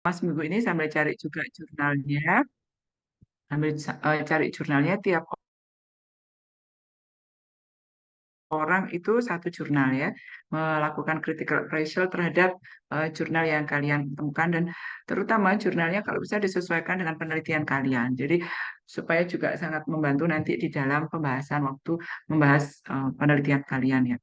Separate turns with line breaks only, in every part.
Mas minggu ini sambil cari juga jurnalnya, cari jurnalnya tiap orang itu satu jurnal ya, melakukan critical appraisal terhadap jurnal yang kalian temukan dan terutama jurnalnya kalau bisa disesuaikan dengan penelitian kalian. Jadi supaya juga sangat membantu nanti di dalam pembahasan waktu membahas penelitian kalian ya.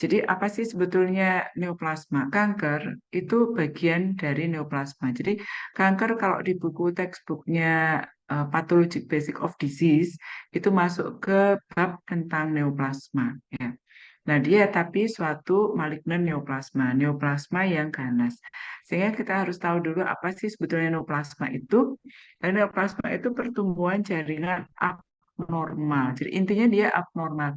Jadi apa sih sebetulnya neoplasma? Kanker itu bagian dari neoplasma. Jadi kanker kalau di buku textbooknya Pathologic Basic of Disease itu masuk ke bab tentang neoplasma. Ya. Nah dia tapi suatu malignan neoplasma, neoplasma yang ganas. Sehingga kita harus tahu dulu apa sih sebetulnya neoplasma itu. Dan neoplasma itu pertumbuhan jaringan abnormal. Jadi intinya dia abnormal.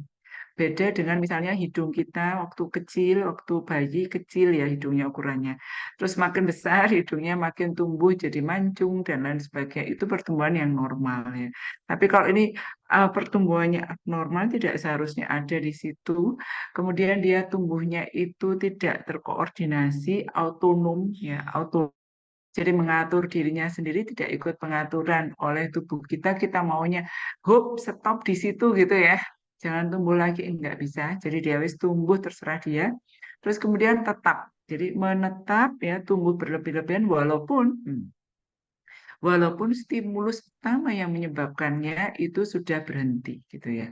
Beda dengan misalnya hidung kita waktu kecil, waktu bayi kecil ya hidungnya ukurannya. Terus makin besar hidungnya makin tumbuh jadi mancung dan lain sebagainya. Itu pertumbuhan yang normal ya. Tapi kalau ini pertumbuhannya abnormal tidak seharusnya ada di situ. Kemudian dia tumbuhnya itu tidak terkoordinasi, autonom ya, jadi mengatur dirinya sendiri tidak ikut pengaturan oleh tubuh kita. Kita maunya hop stop di situ gitu ya. Jangan tumbuh lagi nggak bisa. Jadi dia wis tumbuh terserah dia. Terus kemudian tetap. Jadi menetap ya tumbuh berlebih-lebihan walaupun stimulus utama yang menyebabkannya itu sudah berhenti gitu ya.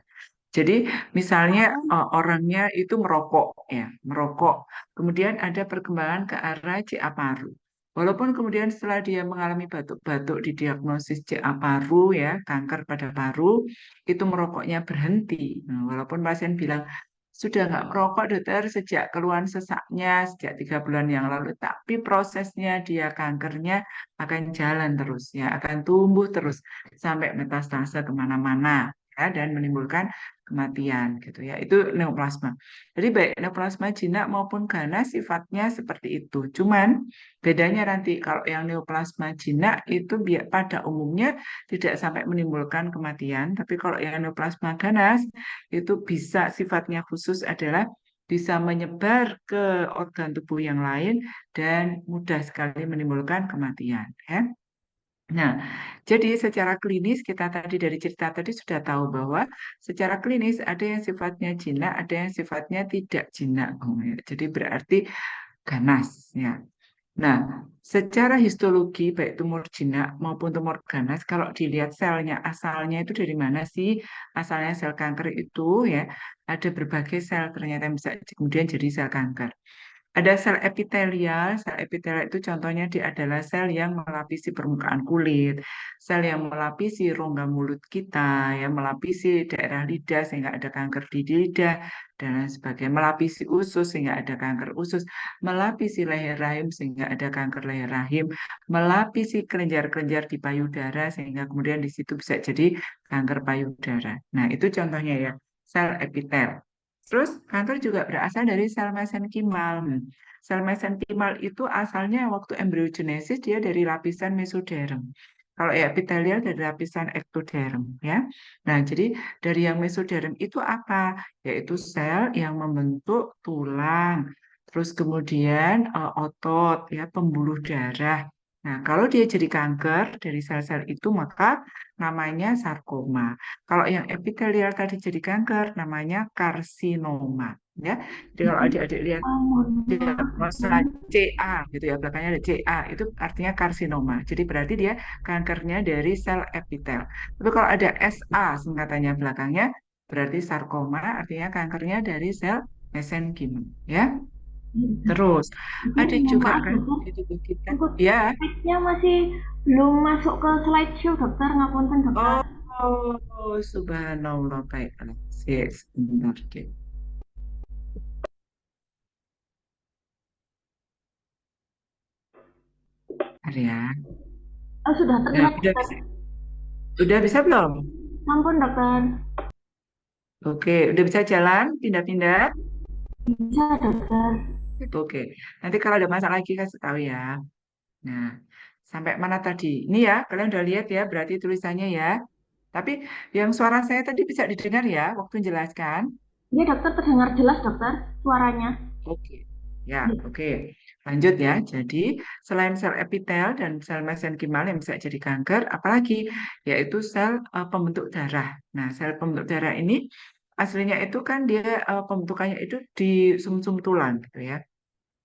Jadi misalnya orangnya itu merokok ya, merokok. Kemudian ada perkembangan ke arah CA paru. Walaupun kemudian setelah dia mengalami batuk-batuk didiagnosis CA paru ya, kanker pada paru, itu merokoknya berhenti. Nah, walaupun pasien bilang sudah nggak merokok dokter sejak keluhan sesaknya sejak 3 bulan yang lalu, tapi prosesnya dia kankernya akan jalan terus ya, akan tumbuh terus sampai metastase kemana-mana ya, dan menimbulkan kematian gitu ya. Itu neoplasma. Jadi baik neoplasma jinak maupun ganas sifatnya seperti itu. Cuman bedanya nanti kalau yang neoplasma jinak itu pada umumnya tidak sampai menimbulkan kematian, tapi kalau yang neoplasma ganas itu bisa sifatnya khusus adalah bisa menyebar ke organ tubuh yang lain dan mudah sekali menimbulkan kematian ya. Nah, jadi secara klinis kita tadi dari cerita tadi sudah tahu bahwa secara klinis ada yang sifatnya jinak, ada yang sifatnya tidak jinak. Ya. Jadi berarti ganas ya. Nah, secara histologi baik tumor jinak maupun tumor ganas kalau dilihat selnya asalnya itu dari mana sih? Asalnya sel kanker itu ya, ada berbagai sel ternyata yang bisa kemudian jadi sel kanker. Ada sel epitelial itu contohnya dia adalah sel yang melapisi permukaan kulit, sel yang melapisi rongga mulut kita, yang melapisi daerah lidah sehingga ada kanker di lidah, dan lain sebagainya. Melapisi usus sehingga ada kanker usus, melapisi leher rahim sehingga ada kanker leher rahim, melapisi kelenjar-kelenjar di payudara sehingga kemudian di situ bisa jadi kanker payudara. Nah, itu contohnya ya, sel epitel. Terus kanker juga berasal dari sel mesenkimal. Sel mesenkimal itu asalnya waktu embryogenesis dia dari lapisan mesoderm. Kalau epitelial dari lapisan ektoderm ya. Nah, jadi dari yang mesoderm itu apa? Yaitu sel yang membentuk tulang, terus kemudian otot ya, pembuluh darah. Nah, kalau dia jadi kanker dari sel-sel itu maka namanya sarkoma. Kalau yang epitelial tadi jadi kanker, namanya karsinoma. Ya, jadi kalau adik-adik lihat diagnosa CA gitu ya, belakangnya ada CA, itu artinya karsinoma. Jadi berarti dia kankernya dari sel epitel. Tapi kalau ada SA singkatannya belakangnya, berarti sarkoma, artinya kankernya dari sel mesenkim. Ya, terus
Ibu
ada
mohon
juga
maaf
kan
dokter,
di tubuh kita.
untuk
Ya,
slide-nya masih belum masuk ke slideshow dokter, ngapunten dokter.
subhanallah, baiklah. Sebentar, deh. Bentar ya.
Oh, sudah
Nah,
terlihat dokter.
udah bisa belum?
Ampun dokter.
Oke, udah bisa jalan, pindah-pindah.
Bisa dokter.
Oke, nanti kalau ada masalah lagi kasih tahu ya. Nah, sampai mana tadi? Ini ya, kalian udah lihat ya, berarti tulisannya ya. Tapi yang suara saya tadi bisa didengar ya, waktu menjelaskan.
Iya dokter, terdengar jelas dokter suaranya.
Oke, ya,
Iya.
oke. Lanjut ya, jadi selain sel epitel dan sel mesenkimal yang bisa jadi kanker, apalagi yaitu sel pembentuk darah. Nah, sel pembentuk darah ini aslinya itu kan dia pembentukannya itu di sumsum tulang gitu ya.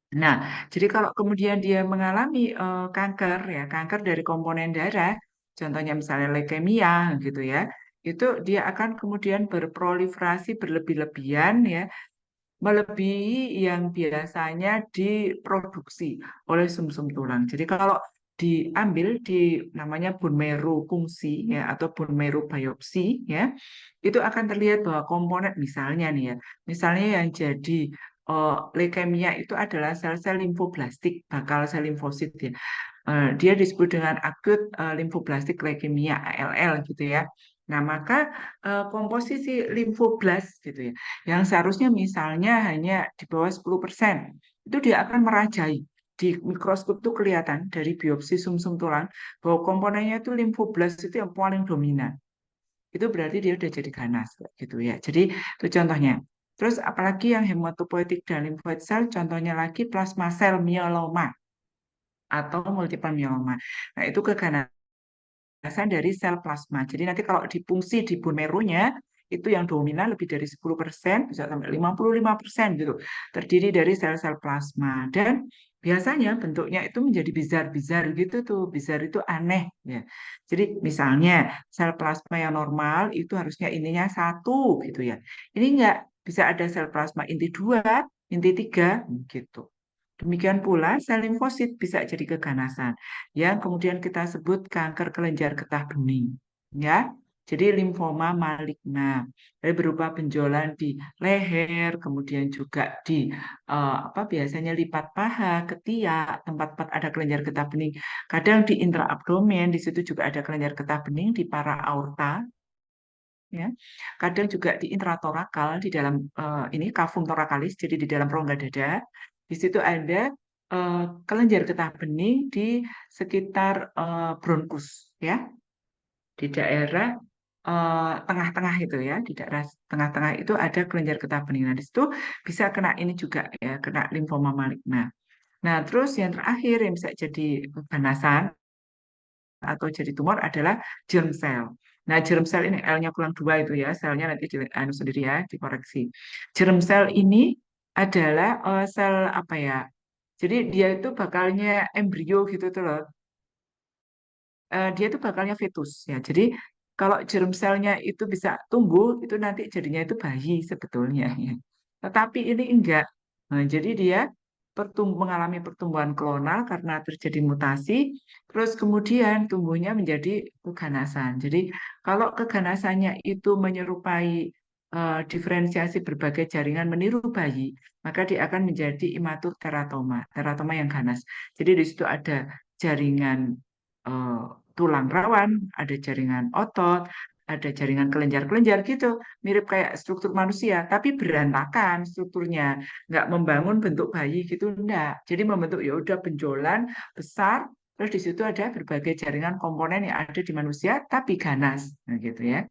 Nah, jadi kalau kemudian dia mengalami kanker ya, kanker dari komponen darah, contohnya misalnya leukemia gitu ya, itu dia akan kemudian berproliferasi berlebih-lebihan ya, melebihi yang biasanya diproduksi oleh sumsum tulang. Jadi kalau diambil di namanya bone marrow fungsi ya atau bone marrow biopsi ya, itu akan terlihat bahwa komponen misalnya nih ya, misalnya yang jadi leukemia itu adalah sel-sel limfoblastik, bakal sel limfosit ya. Dia disebut dengan acute lymphoblastic leukemia ALL gitu ya. Nah, maka komposisi limfoblast gitu ya, yang seharusnya misalnya hanya di bawah 10%, itu dia akan merajai. Di mikroskop itu kelihatan dari biopsi sumsum tulang bahwa komponennya itu limfoblast itu yang paling dominan. Itu berarti dia udah jadi ganas gitu ya. Jadi itu contohnya. Terus apalagi yang hematopoietik dan lymphoid cell, contohnya lagi plasma sel myeloma atau multiple myeloma. Nah, itu keganasan dari sel plasma. Jadi nanti kalau difungsi di bone marrow-nya, itu yang dominan lebih dari 10%, bisa sampai 55% gitu. Terdiri dari sel-sel plasma. Dan biasanya bentuknya itu menjadi bizar-bizar gitu tuh. Bizar itu aneh ya. Jadi misalnya sel plasma yang normal itu harusnya intinya satu gitu ya. Ini enggak, bisa ada sel plasma inti dua, inti tiga gitu. Demikian pula sel limfosit bisa jadi keganasan yang kemudian kita sebut kanker kelenjar getah bening. Ya, jadi limfoma maligna. Jadi berupa benjolan di leher, kemudian juga di apa biasanya lipat paha, ketiak, tempat-tempat ada kelenjar getah bening. Kadang di intraabdomen, di situ juga ada kelenjar getah bening di para aorta, ya. Kadang juga di intratorakal di dalam ini kavum torakalis, jadi di dalam rongga dada. Di situ ada kelenjar getah bening di sekitar bronkus, ya, di daerah tengah-tengah itu ya, di daerah tengah-tengah itu ada kelenjar getah bening. Nah, di situ bisa kena ini juga ya, kena limfoma maligna. Nah, terus yang terakhir yang bisa jadi ganasan atau jadi tumor adalah germ cell. Nah, germ cell ini L-nya kurang dua itu ya, selnya nanti di anu sendiri ya, dikoreksi. Germ cell ini adalah sel apa ya? Jadi dia itu bakalnya embrio gitu tuh loh. Dia itu bakalnya fetus ya. Jadi kalau germ selnya itu bisa tumbuh, itu nanti jadinya itu bayi sebetulnya ya. Tetapi ini enggak. Nah, jadi dia mengalami pertumbuhan klonal karena terjadi mutasi, terus kemudian tumbuhnya menjadi keganasan. Jadi kalau keganasannya itu menyerupai diferensiasi berbagai jaringan meniru bayi, maka dia akan menjadi imatur teratoma, teratoma yang ganas. Jadi di situ ada jaringan eh, tulang rawan, ada jaringan otot, ada jaringan kelenjar-kelenjar gitu, mirip kayak struktur manusia, tapi berantakan strukturnya, nggak membangun bentuk bayi gitu, enggak. Jadi membentuk ya udah benjolan besar, terus di situ ada berbagai jaringan komponen yang ada di manusia, tapi ganas, nah, gitu ya.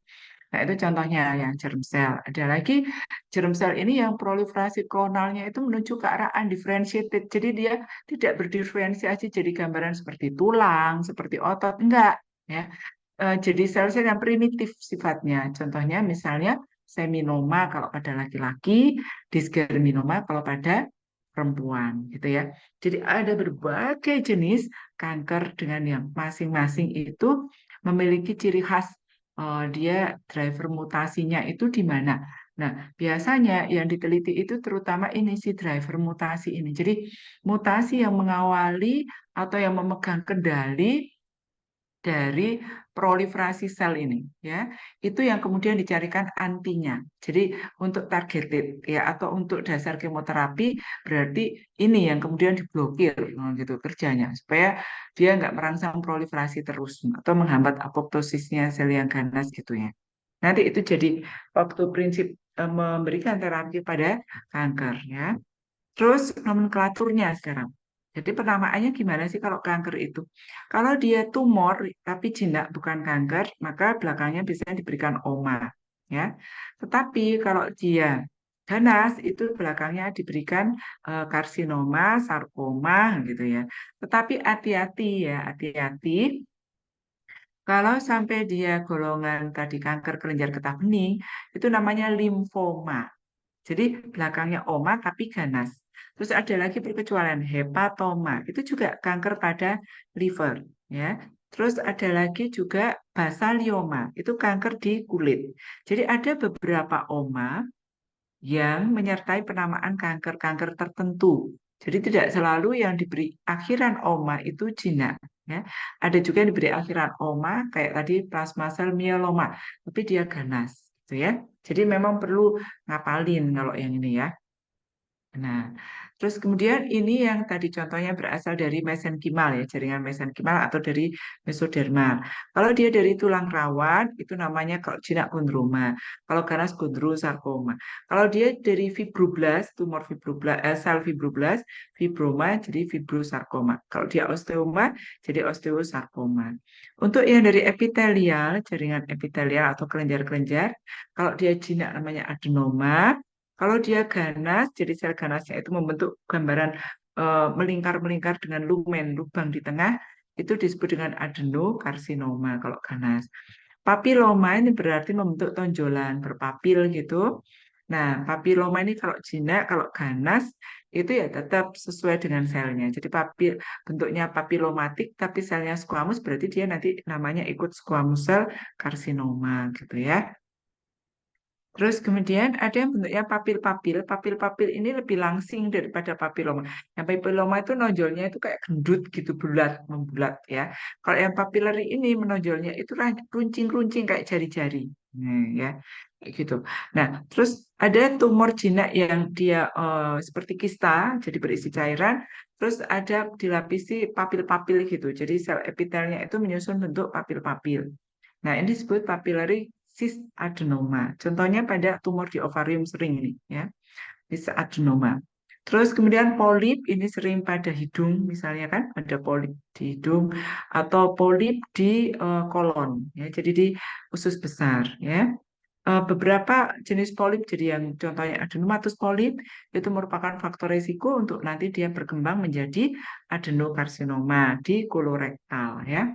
Nah, itu contohnya yang germ cell. Ada lagi germ cell ini yang proliferasi klonalnya itu menuju ke arah undifferentiated. Jadi dia tidak berdiferensiasi jadi gambaran seperti tulang, seperti otot, enggak ya. Jadi sel-sel yang primitif sifatnya. Contohnya misalnya seminoma kalau pada laki-laki, disgerminoma kalau pada perempuan gitu ya. Jadi ada berbagai jenis kanker dengan yang masing-masing itu memiliki ciri khas dia driver mutasinya itu di mana. Nah, biasanya yang diteliti itu terutama ini si driver mutasi ini. Jadi mutasi yang mengawali atau yang memegang kendali dari proliferasi sel ini ya itu yang kemudian dicarikan antinya jadi untuk targeted ya atau untuk dasar kemoterapi berarti ini yang kemudian diblokir gitu kerjanya supaya dia nggak merangsang proliferasi terus atau menghambat apoptosisnya sel yang ganas gitu ya nanti itu jadi waktu prinsip memberikan terapi pada kanker ya. Terus nomenklaturnya sekarang. Jadi penamaannya gimana sih kalau kanker itu? Kalau dia tumor tapi jinak bukan kanker, maka belakangnya biasanya diberikan oma, ya. Tetapi kalau dia ganas itu belakangnya diberikan karsinoma, sarkoma gitu ya. Tetapi hati-hati ya, hati-hati kalau sampai dia golongan tadi kanker kelenjar getah bening, itu namanya limfoma. Jadi belakangnya oma tapi ganas. Terus ada lagi perkecualian hepatoma, itu juga kanker pada liver ya. Terus ada lagi juga basalioma, itu kanker di kulit. Jadi ada beberapa oma yang menyertai penamaan kanker-kanker tertentu. Jadi tidak selalu yang diberi akhiran oma itu jinak. Ya. Ada juga yang diberi akhiran oma kayak tadi plasma sel myeloma, tapi dia ganas, gitu ya. Jadi memang perlu ngapalin kalau yang ini ya. Nah, terus kemudian ini yang tadi contohnya berasal dari mesenkimal ya, jaringan mesenkimal atau dari mesodermal. Kalau dia dari tulang rawan, itu namanya kalau jinak kondroma. Kalau ganas kondrosarkoma. Kalau dia dari fibroblas, tumor fibroblas, sel fibroblas, fibroma jadi fibrosarkoma. Kalau dia osteoma, jadi osteosarkoma. Untuk yang dari epitelial, jaringan epitelial atau kelenjar-kelenjar, kalau dia jinak namanya adenoma. Kalau dia ganas, jadi sel ganasnya itu membentuk gambaran melingkar-melingkar dengan lumen, lubang di tengah, itu disebut dengan adenokarsinoma kalau ganas. Papiloma ini berarti membentuk tonjolan, berpapil gitu. Nah, papiloma ini kalau jinak, kalau ganas, itu ya tetap sesuai dengan selnya. Jadi bentuknya papilomatik, tapi selnya squamous, berarti dia nanti namanya ikut squamous cell karsinoma gitu ya. Terus kemudian ada yang bentuknya papil-papil. Papil-papil ini lebih langsing daripada papiloma. Yang papiloma itu nonjolnya itu kayak gendut gitu, bulat, membulat ya. Kalau yang papillary ini menonjolnya itu runcing-runcing kayak jari-jari. Nah, ya, kayak gitu. Nah, terus ada tumor jinak yang dia seperti kista, jadi berisi cairan. Terus ada dilapisi papil-papil gitu. Jadi sel epitelnya itu menyusun bentuk papil-papil. Nah, ini disebut papillary cyst adenoma. Contohnya pada tumor di ovarium sering ini, ya, cyst adenoma. Terus kemudian polip ini sering pada hidung, misalnya kan, ada polip di hidung atau polip di kolon, ya, jadi di usus besar, ya. Beberapa jenis polip, jadi yang contohnya adenomatous polip itu merupakan faktor risiko untuk nanti dia berkembang menjadi adenokarsinoma di kolorektal, ya.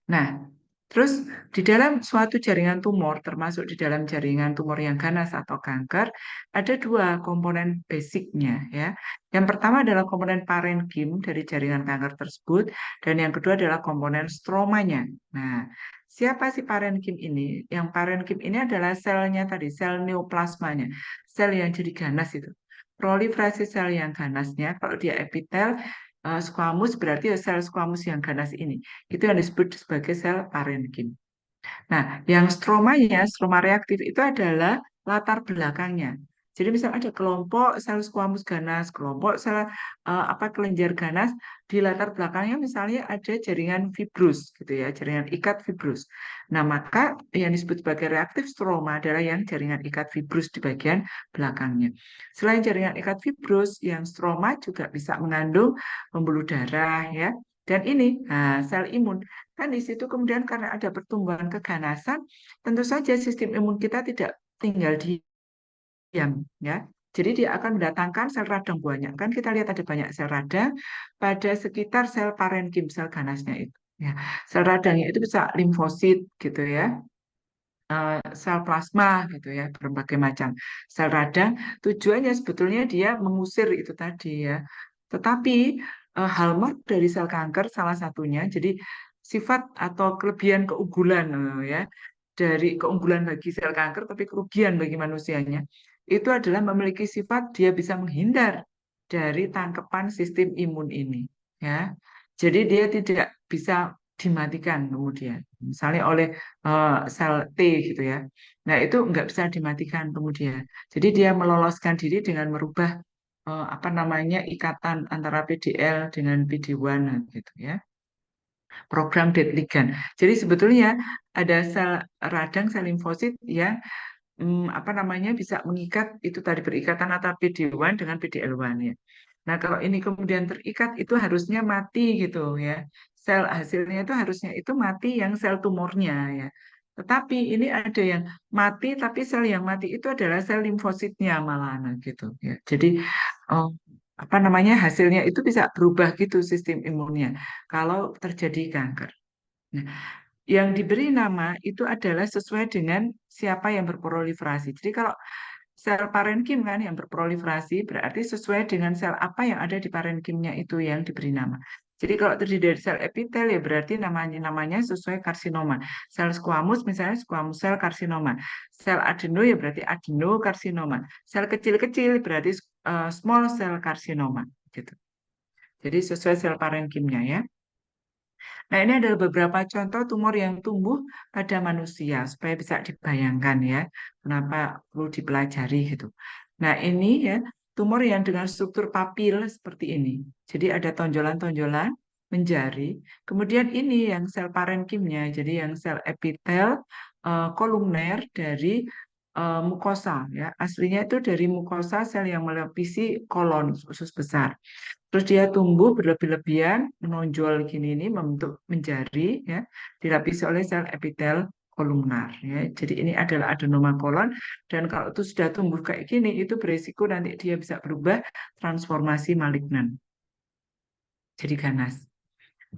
Nah, terus di dalam suatu jaringan tumor, termasuk di dalam jaringan tumor yang ganas atau kanker, ada dua komponen basicnya ya. Yang pertama adalah komponen parenkim dari jaringan kanker tersebut, dan yang kedua adalah komponen stromanya. Nah, siapa sih parenkim ini? Yang parenkim ini adalah selnya tadi, sel neoplasmanya, sel yang jadi ganas itu. Proliferasi sel yang ganasnya, kalau dia epitel, squamous berarti ya sel squamous yang ganas ini. Itu yang disebut sebagai sel parenkim. Nah, yang stromanya, stroma reaktif itu adalah latar belakangnya. Jadi misal ada kelompok sel squamous ganas, kelompok sel kelenjar ganas, di latar belakangnya misalnya ada jaringan fibrus gitu ya, jaringan ikat fibrus. Nah, maka yang disebut sebagai reaktif stroma adalah yang jaringan ikat fibrus di bagian belakangnya. Selain jaringan ikat fibrus, yang stroma juga bisa mengandung pembuluh darah ya. Dan ini sel imun. Kan di situ kemudian karena ada pertumbuhan keganasan, tentu saja sistem imun kita tidak tinggal diam, ya. Jadi dia akan mendatangkan sel radang banyak. Kan kita lihat ada banyak sel radang pada sekitar sel parenkim, sel ganasnya itu. Ya. Sel radangnya itu bisa limfosit gitu ya, sel plasma gitu ya, berbagai macam sel radang. Tujuannya sebetulnya dia mengusir itu tadi ya. Tetapi hallmark dari sel kanker salah satunya, jadi sifat atau kelebihan keunggulan ya dari keunggulan bagi sel kanker, tapi kerugian bagi manusianya itu adalah memiliki sifat dia bisa menghindar dari tangkapan sistem imun ini ya. Jadi dia tidak bisa dimatikan kemudian, misalnya oleh sel T gitu ya. Nah itu nggak bisa dimatikan kemudian. Jadi dia meloloskan diri dengan merubah ikatan antara PDL dengan PD-1 gitu ya, program dead ligand. Jadi sebetulnya ada sel radang, sel limfosit yang bisa mengikat itu tadi berikatan antara PD-1 dengan PD-L1 ya. Nah, kalau ini kemudian terikat itu harusnya mati gitu ya. Sel hasilnya itu harusnya itu mati yang sel tumornya ya. Tetapi ini ada yang mati, tapi sel yang mati itu adalah sel limfositnya malahan gitu ya. Jadi eh, apa namanya hasilnya itu bisa berubah gitu sistem imunnya kalau terjadi kanker. Nah, yang diberi nama itu adalah sesuai dengan siapa yang berproliferasi. Jadi kalau sel parenkim kan yang berproliferasi berarti sesuai dengan sel apa yang ada di parenkimnya itu yang diberi nama. Jadi kalau terdiri dari sel epitel ya berarti namanya sesuai karsinoma. Sel squamous misalnya squamous sel karsinoma. Sel adeno ya berarti adenokarsinoma. Sel kecil-kecil berarti small cell karsinoma gitu. Jadi sesuai sel parenkimnya ya. Nah, ini adalah beberapa contoh tumor yang tumbuh pada manusia supaya bisa dibayangkan ya, kenapa perlu dipelajari gitu. Nah, ini ya tumor yang dengan struktur papil seperti ini. Jadi ada tonjolan-tonjolan menjari. Kemudian ini yang sel parenkimnya, jadi yang sel epitel kolumner dari mukosa ya. Aslinya itu dari mukosa sel yang melapisi kolon usus besar. Terus dia tumbuh berlebih-lebihan, menonjol gini ini membentuk menjari ya, dilapisi oleh sel epitel kolumnar ya. Jadi ini adalah adenoma kolon dan kalau itu sudah tumbuh kayak gini itu beresiko nanti dia bisa berubah transformasi malignan. Jadi ganas.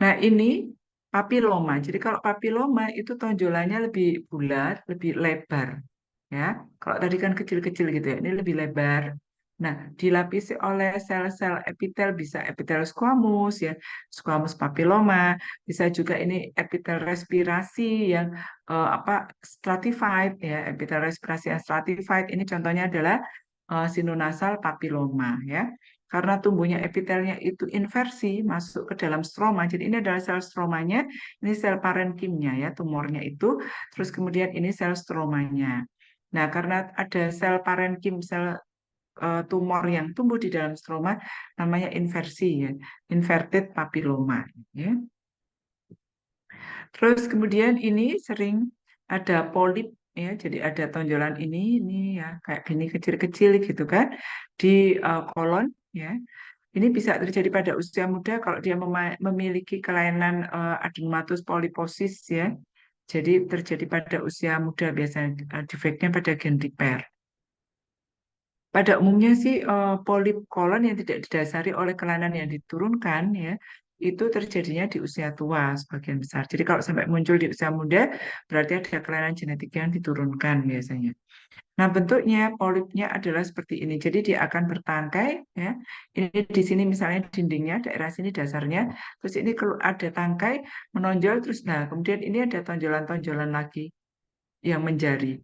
Nah, ini papiloma. Jadi kalau papiloma itu tonjolannya lebih bulat, lebih lebar. Ya, kalau tadi kan kecil-kecil gitu ya, ini lebih lebar. Nah, dilapisi oleh sel-sel epitel, bisa epitel squamous ya, squamous papilloma, bisa juga ini epitel respirasi yang apa stratified ya, epitel respirasi yang stratified. Ini contohnya adalah sinonasal papilloma ya. Karena tumbuhnya epitelnya itu inversi masuk ke dalam stroma. Jadi ini adalah sel stromanya, ini sel parenkimnya ya, tumornya itu. Terus kemudian ini sel stromanya. Nah, karena ada sel parenkim, sel tumor yang tumbuh di dalam stroma, namanya inversi ya, inverted papilloma. Ya. Terus kemudian ini sering ada polip ya, jadi ada tonjolan ini ya, kayak gini kecil-kecil gitu kan di kolon ya. Ini bisa terjadi pada usia muda kalau dia memiliki kelainan adenomatous polyposis ya. Jadi terjadi pada usia muda biasanya defeknya pada gen repair. Pada umumnya sih polip kolon yang tidak didasari oleh kelainan yang diturunkan ya itu terjadinya di usia tua sebagian besar. Jadi kalau sampai muncul di usia muda berarti ada kelainan genetik yang diturunkan biasanya. Nah, bentuknya polipnya adalah seperti ini. Jadi dia akan bertangkai ya. Ini di sini misalnya dindingnya daerah sini dasarnya, terus ini kalau ada tangkai menonjol terus nah kemudian ini ada tonjolan-tonjolan lagi yang menjari.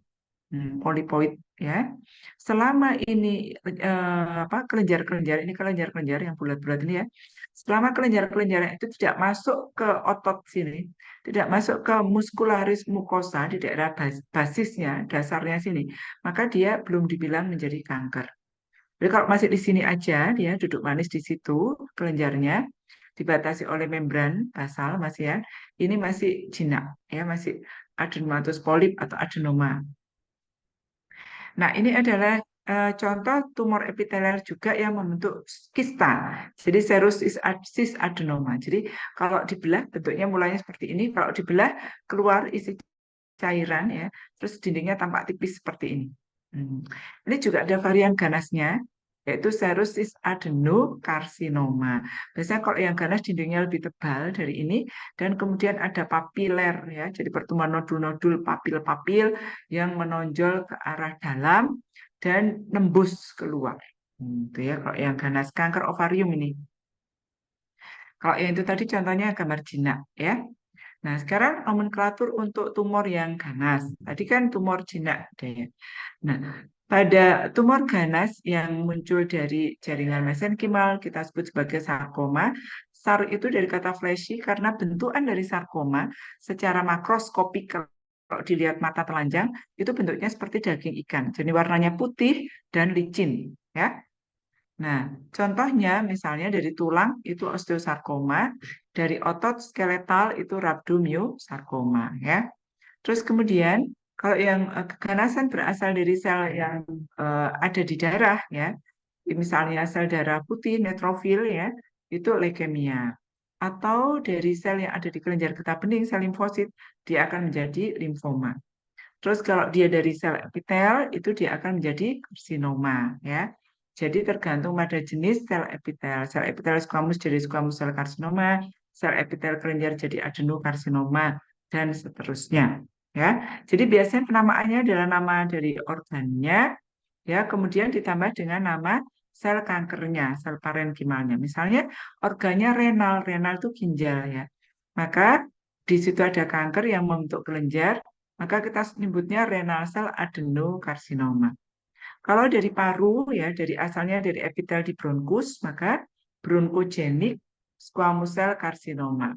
Polipoid ya. Selama ini apa kelenjar-kelenjar ini kelenjar-kelenjar yang bulat-bulat ini ya. Selama kelenjar-kelenjar itu tidak masuk ke otot sini, tidak masuk ke muscularis mucosa di daerah basisnya, dasarnya sini, maka dia belum dibilang menjadi kanker. Jadi kalau masih di sini aja, dia duduk manis di situ, kelenjarnya dibatasi oleh membran basal, masih ya. Ini masih jinak, ya masih adenomatous polyp atau adenoma. Nah, ini adalah contoh tumor epiteler juga yang membentuk kista. Jadi serus cis adenoma. Jadi kalau dibelah bentuknya mulanya seperti ini. Kalau dibelah keluar isi cairan ya, terus dindingnya tampak tipis seperti ini. Ini juga ada varian ganasnya, yaitu serus cis adenokarsinoma. Biasanya kalau yang ganas dindingnya lebih tebal dari ini, dan kemudian ada papiler ya, jadi pertemuan nodul-nodul papil-papil yang menonjol ke arah dalam dan nembus keluar. Itu ya, kalau yang ganas kanker ovarium ini. Kalau yang itu tadi contohnya gambar jinak ya. Nah, sekarang nomenklatur untuk tumor yang ganas. Tadi kan tumor jinak deh. Nah, pada tumor ganas yang muncul dari jaringan mesenkimal kita sebut sebagai sarkoma. SAR itu dari kata fleshy karena bentukan dari sarkoma secara makroskopik kalau dilihat mata telanjang itu bentuknya seperti daging ikan. Jadi warnanya putih dan licin, ya. Nah, contohnya misalnya dari tulang itu osteosarkoma, dari otot skeletal itu rhabdomyosarkoma, ya. Terus kemudian kalau yang keganasan berasal dari sel yang ada di darah ya, misalnya sel darah putih neutrofil ya, itu leukemia. atau dari sel yang ada di kelenjar getah bening, sel limfosit, dia akan menjadi limfoma. Terus kalau dia dari sel epitel, itu dia akan menjadi karsinoma, ya. Jadi tergantung pada jenis sel epitel. Sel epitel squamous jadi squamous sel karsinoma, sel epitel kelenjar jadi adenokarsinoma, dan seterusnya. Ya, jadi biasanya penamaannya adalah nama dari organnya, ya, kemudian ditambah dengan nama sel kankernya, sel parenkimalnya. Misalnya organnya renal, renal itu ginjal, ya. Maka di situ ada kanker yang membentuk kelenjar, maka kita sebutnya renal cell adenokarsinoma. Kalau dari paru, ya, dari asalnya dari epitel di bronkus, maka bronkogenik squamous cell karsinoma,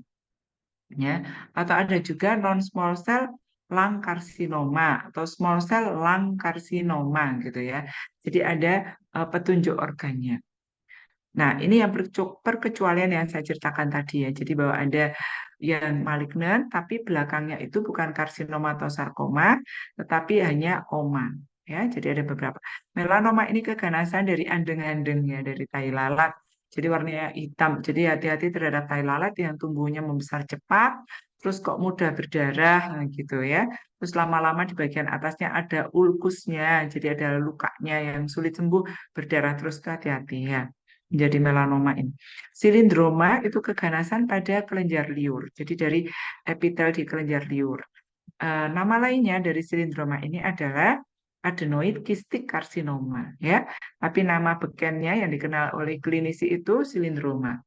ya. Atau ada juga non small cell lung karsinoma atau small cell lung karsinoma gitu, ya. Jadi ada petunjuk organnya. Nah, ini yang perkecualian yang saya ceritakan tadi, ya. Jadi bahwa ada yang malignan, tapi belakangnya itu bukan karsinoma atau sarkoma, tetapi hanya oma. Ya, jadi ada beberapa. Melanoma ini keganasan dari andeng-andeng, ya, dari tai lalat. Jadi warnanya hitam. Jadi hati-hati terhadap tai lalat yang tumbuhnya membesar cepat, terus kok mudah berdarah, nah gitu, ya. Terus lama-lama di bagian atasnya ada ulkusnya, jadi ada lukanya yang sulit sembuh, berdarah terus, hati-hati, ya, menjadi melanoma ini. Silindroma itu keganasan pada kelenjar liur. Jadi dari epitel di kelenjar liur. Nama lainnya dari silindroma ini adalah adenoid kistik karsinoma, ya. Tapi nama bekennya yang dikenal oleh klinisi itu silindroma.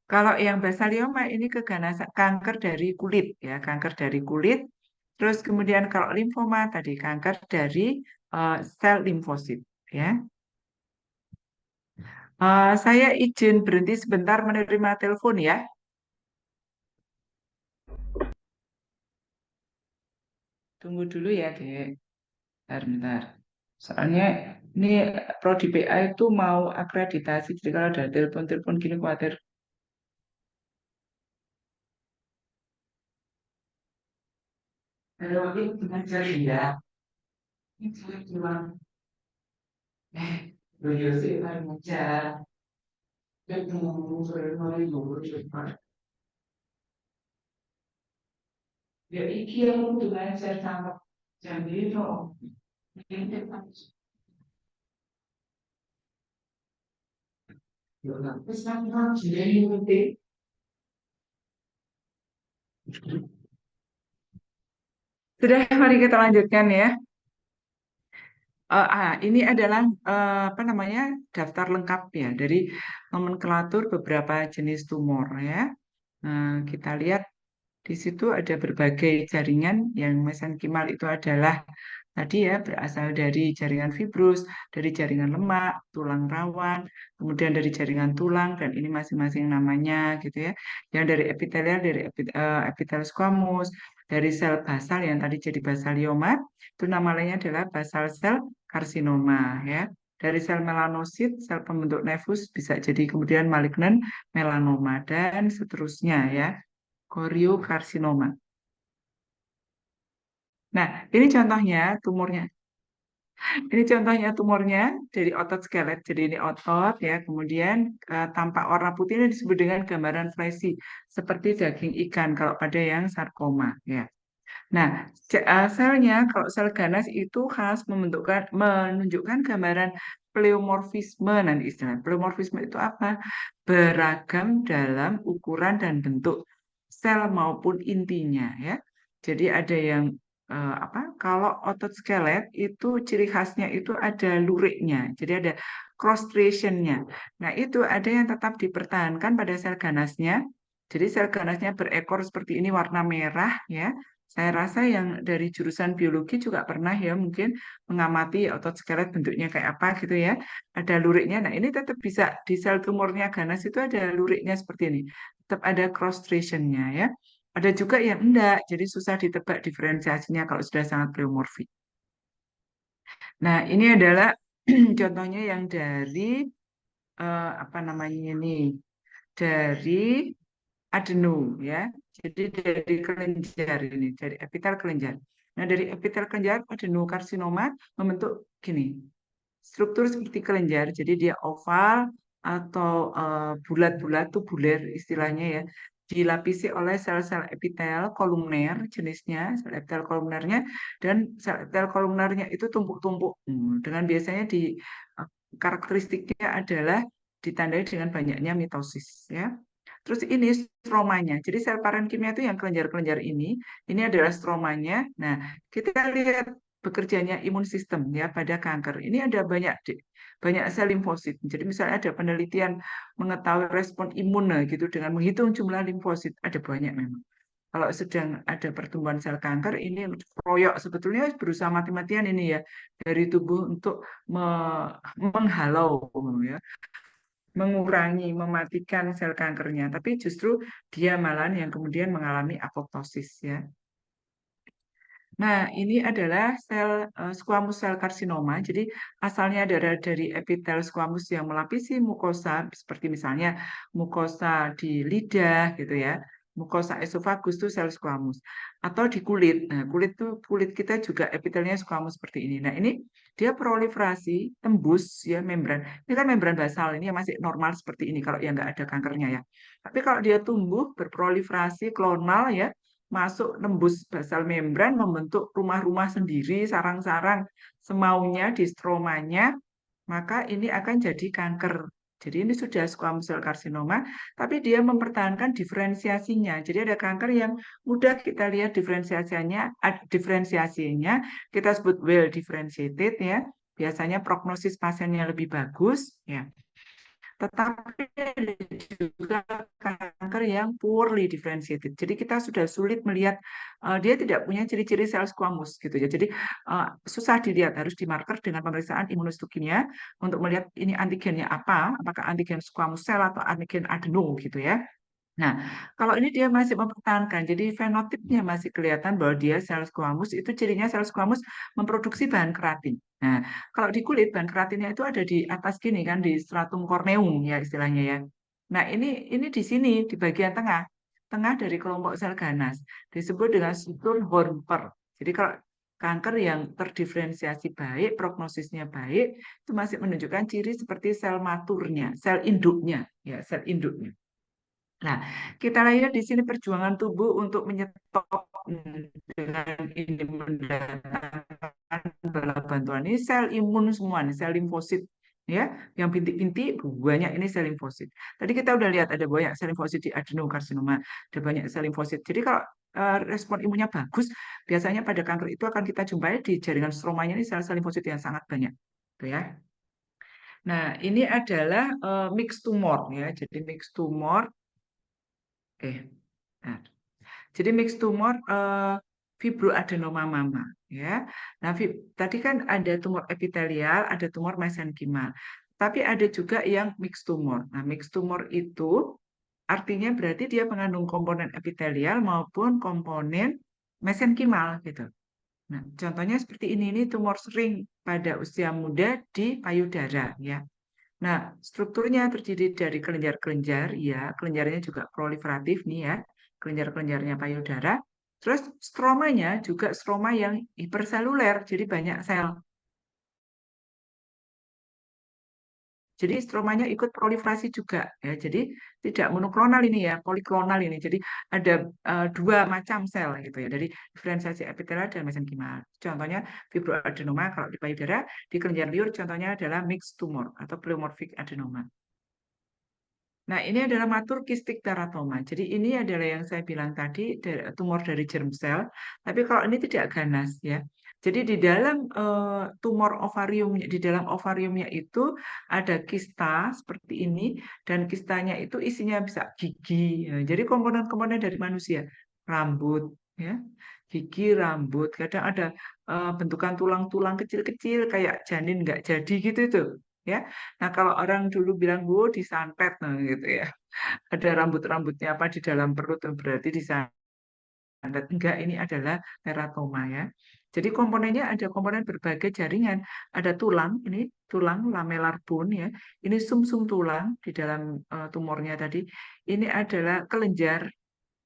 Kalau yang basalioma ini keganasan kanker dari kulit, ya, kanker dari kulit. Terus kemudian kalau limfoma tadi kanker dari sel limfosit, ya. Saya izin berhenti sebentar menerima telepon, ya. Tunggu dulu ya, Dek. Bentar. Soalnya ini Prodi PA itu mau akreditasi, jadi kalau ada telepon-telepon gini khawatir. Kalau ini dengan cari ya, ini saya bilang, lu Yose kan ngajar, ketemu sore-sore dulu, ya iki yang untuk ngajar sama jam itu, ini kan, terus kan jadi nanti. Sudah, mari kita lanjutkan, ya. Ini adalah apa namanya daftar lengkap, ya, dari nomenklatur beberapa jenis tumor, ya. Kita lihat di situ ada berbagai jaringan yang mesenkimal itu adalah tadi, ya, berasal dari jaringan fibrus, dari jaringan lemak, tulang rawan, kemudian dari jaringan tulang, dan ini masing-masing namanya gitu, ya. Yang dari epitelial, dari epitel squamous, dari sel basal yang tadi jadi basalioma, itu nama lainnya adalah basal sel karsinoma, ya. Dari sel melanosit, sel pembentuk nevus bisa jadi kemudian malignan melanoma dan seterusnya, ya. Koriokarsinoma. Nah, ini contohnya tumornya. Ini contohnya tumornya dari otot skelet. Jadi ini otot, ya, kemudian tampak warna putih ini disebut dengan gambaran fleshy seperti daging ikan kalau pada yang sarkoma, ya. Nah, selnya kalau sel ganas itu khas menunjukkan gambaran pleomorfisme, nanti istilah. Pleomorfisme itu apa? Beragam dalam ukuran dan bentuk sel maupun intinya, ya. Jadi ada yang apa? Kalau otot skelet itu ciri khasnya itu ada luriknya. Jadi ada cross striation-nya. Nah, itu ada yang tetap dipertahankan pada sel ganasnya. Jadi sel ganasnya berekor seperti ini warna merah, ya. Saya rasa yang dari jurusan biologi juga pernah, ya, mungkin mengamati otot skelet bentuknya kayak apa gitu, ya. Ada luriknya. Nah, ini tetap bisa di sel tumornya ganas itu ada luriknya seperti ini. Tetap ada cross striation-nya, ya. Ada juga yang enggak, jadi susah ditebak diferensiasinya kalau sudah sangat pleomorfik. Nah, ini adalah contohnya yang dari apa namanya ini, dari adeno, ya. Jadi dari kelenjar ini, dari epitel kelenjar. Nah, dari epitel kelenjar adenokarsinoma membentuk gini. Struktur seperti kelenjar, jadi dia oval, atau bulat-bulat tubuler istilahnya ya, dilapisi oleh sel-sel epitel kolumner jenisnya, sel epitel kolumnernya, dan sel epitel kolumnernya itu tumpuk-tumpuk. Dengan biasanya karakteristiknya adalah ditandai dengan banyaknya mitosis ya. Terus ini stromanya. Jadi sel parenkimia itu yang kelenjar-kelenjar ini adalah stromanya. Nah, kita lihat bekerjanya imun sistem ya pada kanker. Ini ada banyak sel limfosit. Jadi misalnya ada penelitian mengetahui respon imun gitu dengan menghitung jumlah limfosit. Ada banyak memang. Kalau sedang ada pertumbuhan sel kanker, ini proyok sebetulnya berusaha mati-matian ini ya dari tubuh untuk menghalau ya, mengurangi, mematikan sel kankernya. Tapi justru dia malah yang kemudian mengalami apoptosis ya. Nah, ini adalah squamous cell carcinoma. Jadi asalnya dari epitel squamous yang melapisi mukosa, seperti misalnya mukosa di lidah gitu ya. Mukosa esofagus itu sel squamous. Atau di kulit. Nah, kulit kita juga epitelnya squamous seperti ini. Nah, ini dia proliferasi tembus ya membran. Ini kan membran basal ini yang masih normal seperti ini kalau yang nggak ada kankernya ya. Tapi kalau dia tumbuh berproliferasi klonal ya, masuk nembus basal membran membentuk rumah-rumah sendiri, sarang-sarang semaunya di stromanya, maka ini akan jadi kanker. Jadi ini sudah squamous cell carcinoma, tapi dia mempertahankan diferensiasinya. Jadi ada kanker yang mudah kita lihat diferensiasinya kita sebut well differentiated ya. Biasanya prognosis pasiennya lebih bagus ya. Tetapi ada juga kanker yang poorly differentiated. Jadi kita sudah sulit melihat dia tidak punya ciri-ciri sel squamous gitu ya. Jadi susah dilihat, harus dimarker dengan pemeriksaan imunohistokimia untuk melihat ini antigennya apa, apakah antigen squamous cell atau antigen adeno gitu ya. Nah, kalau ini dia masih mempertahankan, jadi fenotipnya masih kelihatan bahwa dia sel squamous, itu cirinya sel squamous memproduksi bahan keratin. Nah, kalau di kulit bahan keratinnya itu ada di atas gini kan, di stratum corneum ya istilahnya ya. Nah, ini di sini di bagian tengah, tengah dari kelompok sel ganas, disebut dengan struktur Hornper. Jadi kalau kanker yang terdiferensiasi baik, prognosisnya baik, itu masih menunjukkan ciri seperti sel maturnya, sel induknya, ya sel induknya. Nah, kita lihat di sini perjuangan tubuh untuk menyetop dengan ini mendatangkan bala bantuan. Ini sel imun semua, nih, sel limfosit ya, yang bintik-bintik banyak ini sel limfosit. Tadi kita udah lihat ada banyak sel limfosit di adenokarsinoma, ada banyak sel limfosit. Jadi kalau respon imunnya bagus, biasanya pada kanker itu akan kita jumpai di jaringan stromanya ini sel-sel limfosit yang sangat banyak, gitu ya. Nah, ini adalah mixed tumor ya. Jadi mixed tumor nah, jadi mixed tumor fibroadenoma mama ya. Nah, tadi kan ada tumor epitelial, ada tumor mesenkimal. Tapi ada juga yang mixed tumor. Nah, mixed tumor itu artinya berarti dia mengandung komponen epitelial maupun komponen mesenkimal gitu. Nah, contohnya seperti ini tumor sering pada usia muda di payudara ya. Nah, strukturnya terdiri dari kelenjar-kelenjar, ya, kelenjarnya juga proliferatif nih ya, kelenjar-kelenjarnya payudara. Terus stromanya juga stroma yang hiperseluler, jadi banyak sel. Jadi stromanya ikut proliferasi juga ya. Jadi tidak monoklonal ini ya, poliklonal ini. Jadi ada dua macam sel gitu ya. Dari diferensiasi epitelial dan mesenkimal. Contohnya fibroadenoma kalau di payudara, di kelenjar liur contohnya adalah mixed tumor atau pleomorphic adenoma. Nah, ini adalah matur kistik teratoma. Jadi ini adalah yang saya bilang tadi, tumor dari germ sel. Tapi kalau ini tidak ganas ya. Jadi di dalam tumor ovarium, di dalam ovariumnya itu ada kista seperti ini, dan kistanya itu isinya bisa gigi. Ya. Jadi komponen-komponen dari manusia, rambut, ya, gigi, rambut. Kadang ada bentukan tulang-tulang kecil-kecil kayak janin nggak jadi gitu itu. Ya, nah kalau orang dulu bilang, "Oh, disantet," nah gitu ya. Ada rambut-rambutnya apa di dalam perut, berarti disantet. Enggak, ini adalah teratoma ya. Jadi komponennya ada komponen berbagai jaringan. Ada tulang, ini tulang lamellar bone ya. Ini sumsum tulang di dalam tumornya tadi. Ini adalah kelenjar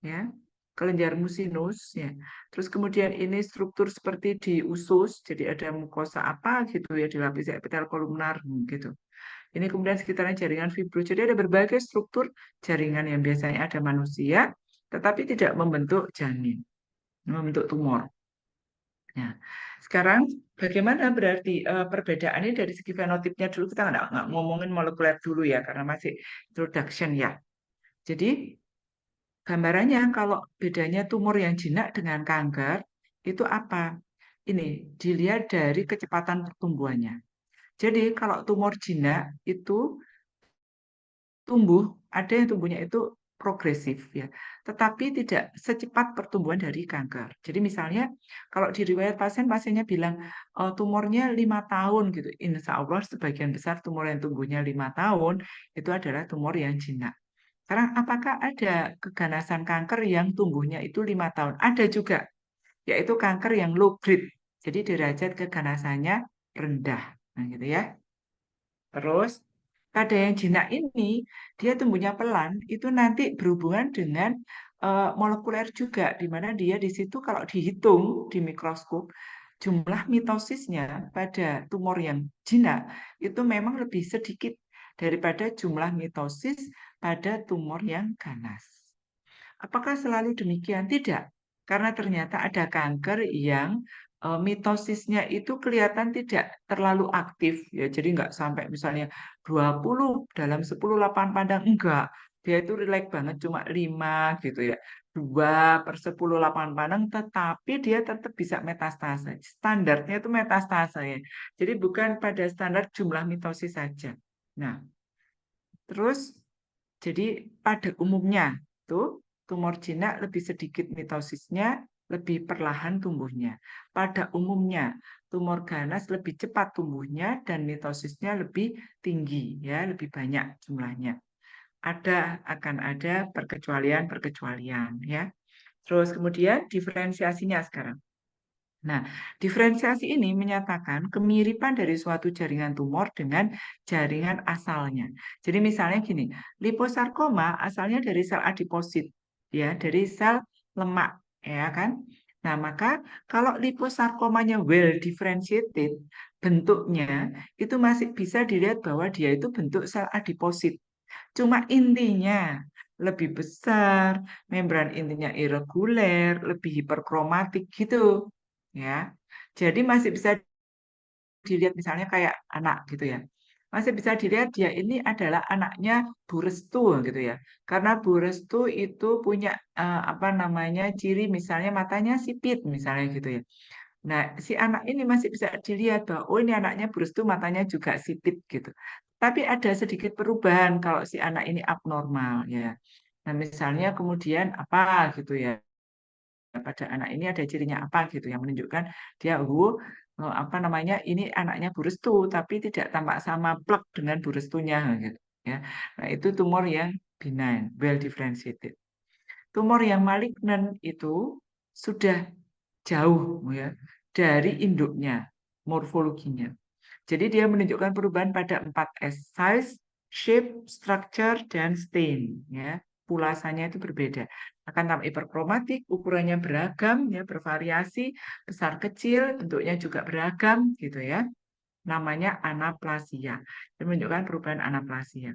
ya, kelenjar musinus ya. Terus kemudian ini struktur seperti di usus, jadi ada mukosa apa gitu ya dilapisi epitel kolumnar gitu. Ini kemudian sekitarnya jaringan fibro. Jadi ada berbagai struktur jaringan yang biasanya ada manusia, tetapi tidak membentuk janin, membentuk tumor. Nah, sekarang bagaimana berarti perbedaannya dari segi fenotipnya dulu, kita nggak ngomongin molekuler dulu ya, karena masih introduction ya. Jadi gambarannya kalau bedanya tumor yang jinak dengan kanker itu apa? Ini dilihat dari kecepatan pertumbuhannya. Jadi kalau tumor jinak itu tumbuh, ada yang tumbuhnya itu progresif ya, tetapi tidak secepat pertumbuhan dari kanker. Jadi misalnya kalau di riwayat pasiennya bilang tumornya 5 tahun gitu, insya Allah sebagian besar tumor yang tumbuhnya 5 tahun itu adalah tumor yang jinak. Sekarang apakah ada keganasan kanker yang tumbuhnya itu 5 tahun? Ada juga, yaitu kanker yang low grade. Jadi derajat keganasannya rendah. Nah, gitu ya. Terus pada yang jinak ini dia tumbuhnya pelan, itu nanti berhubungan dengan molekuler juga, di mana dia di situ kalau dihitung di mikroskop jumlah mitosisnya pada tumor yang jinak itu memang lebih sedikit daripada jumlah mitosis pada tumor yang ganas. Apakah selalu demikian? Tidak, karena ternyata ada kanker yang mitosisnya itu kelihatan tidak terlalu aktif ya. Jadi nggak sampai misalnya 20 dalam 10 lapangan pandang, enggak. Dia itu rileks banget cuma 5 gitu ya. 2/10 lapangan pandang, tetapi dia tetap bisa metastase. Standarnya itu metastase ya. Jadi bukan pada standar jumlah mitosis saja. Nah, terus jadi pada umumnya tuh tumor jinak lebih sedikit mitosisnya, lebih perlahan tumbuhnya. Pada umumnya tumor ganas lebih cepat tumbuhnya dan mitosisnya lebih tinggi ya, lebih banyak jumlahnya. Akan ada perkecualian-perkecualian ya. Terus kemudian diferensiasinya sekarang. Nah, diferensiasi ini menyatakan kemiripan dari suatu jaringan tumor dengan jaringan asalnya. Jadi misalnya gini, liposarkoma asalnya dari sel adiposit, ya, dari sel lemak, ya kan? Nah, maka kalau liposarkomanya well differentiated, bentuknya itu masih bisa dilihat bahwa dia itu bentuk sel adiposit. Cuma intinya lebih besar, membran intinya irreguler, lebih hiperkromatik gitu ya. Jadi masih bisa dilihat misalnya kayak anak gitu ya. Masih bisa dilihat dia ini adalah anaknya Bu Restu gitu ya. Karena Bu Restu itu punya apa namanya ciri misalnya matanya sipit misalnya gitu ya. Nah, si anak ini masih bisa dilihat bahwa oh ini anaknya Bu Restu matanya juga sipit gitu. Tapi ada sedikit perubahan kalau si anak ini abnormal ya. Nah, misalnya kemudian apa gitu ya, pada anak ini ada cirinya apa gitu yang menunjukkan dia apa namanya ini anaknya Bu Restu tapi tidak tampak sama plek dengan Bu Restunya gitu ya. Nah, itu tumor yang benign, well differentiated. Tumor yang malignan itu sudah jauh ya dari induknya, morfologinya. Jadi dia menunjukkan perubahan pada 4S, size, shape, structure, dan stain. Ya. Pulasanya itu berbeda. Akan tampak hiperkromatik, ukurannya beragam, ya bervariasi, besar kecil, bentuknya juga beragam, gitu ya. Namanya anaplasia. Dia menunjukkan perubahan anaplasia.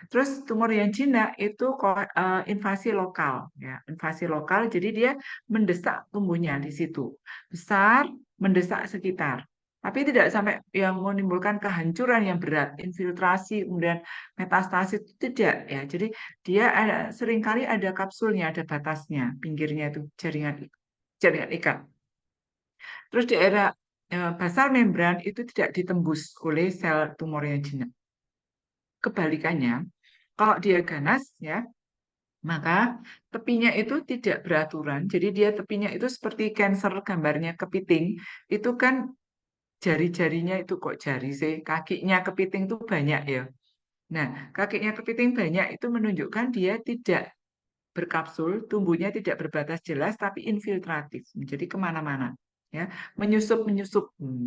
Terus tumor yang jinak itu invasi lokal, ya invasi lokal. Jadi dia mendesak tumbuhnya di situ, besar, mendesak sekitar. Tapi tidak sampai yang menimbulkan kehancuran yang berat, infiltrasi, kemudian metastasi itu tidak ya. Jadi dia seringkali ada kapsulnya, ada batasnya, pinggirnya itu jaringan ikat. Terus di daerah basal membran itu tidak ditembus oleh sel tumor yang jinak. Kebalikannya, kalau dia ganas ya, maka tepinya itu tidak beraturan. Jadi dia tepinya itu seperti cancer gambarnya kepiting. Itu kan jari-jarinya itu kok jari sih, kakinya kepiting itu banyak ya. Nah, kakinya kepiting banyak itu menunjukkan dia tidak berkapsul, tumbuhnya tidak berbatas jelas tapi infiltratif, jadi kemana-mana, ya, menyusup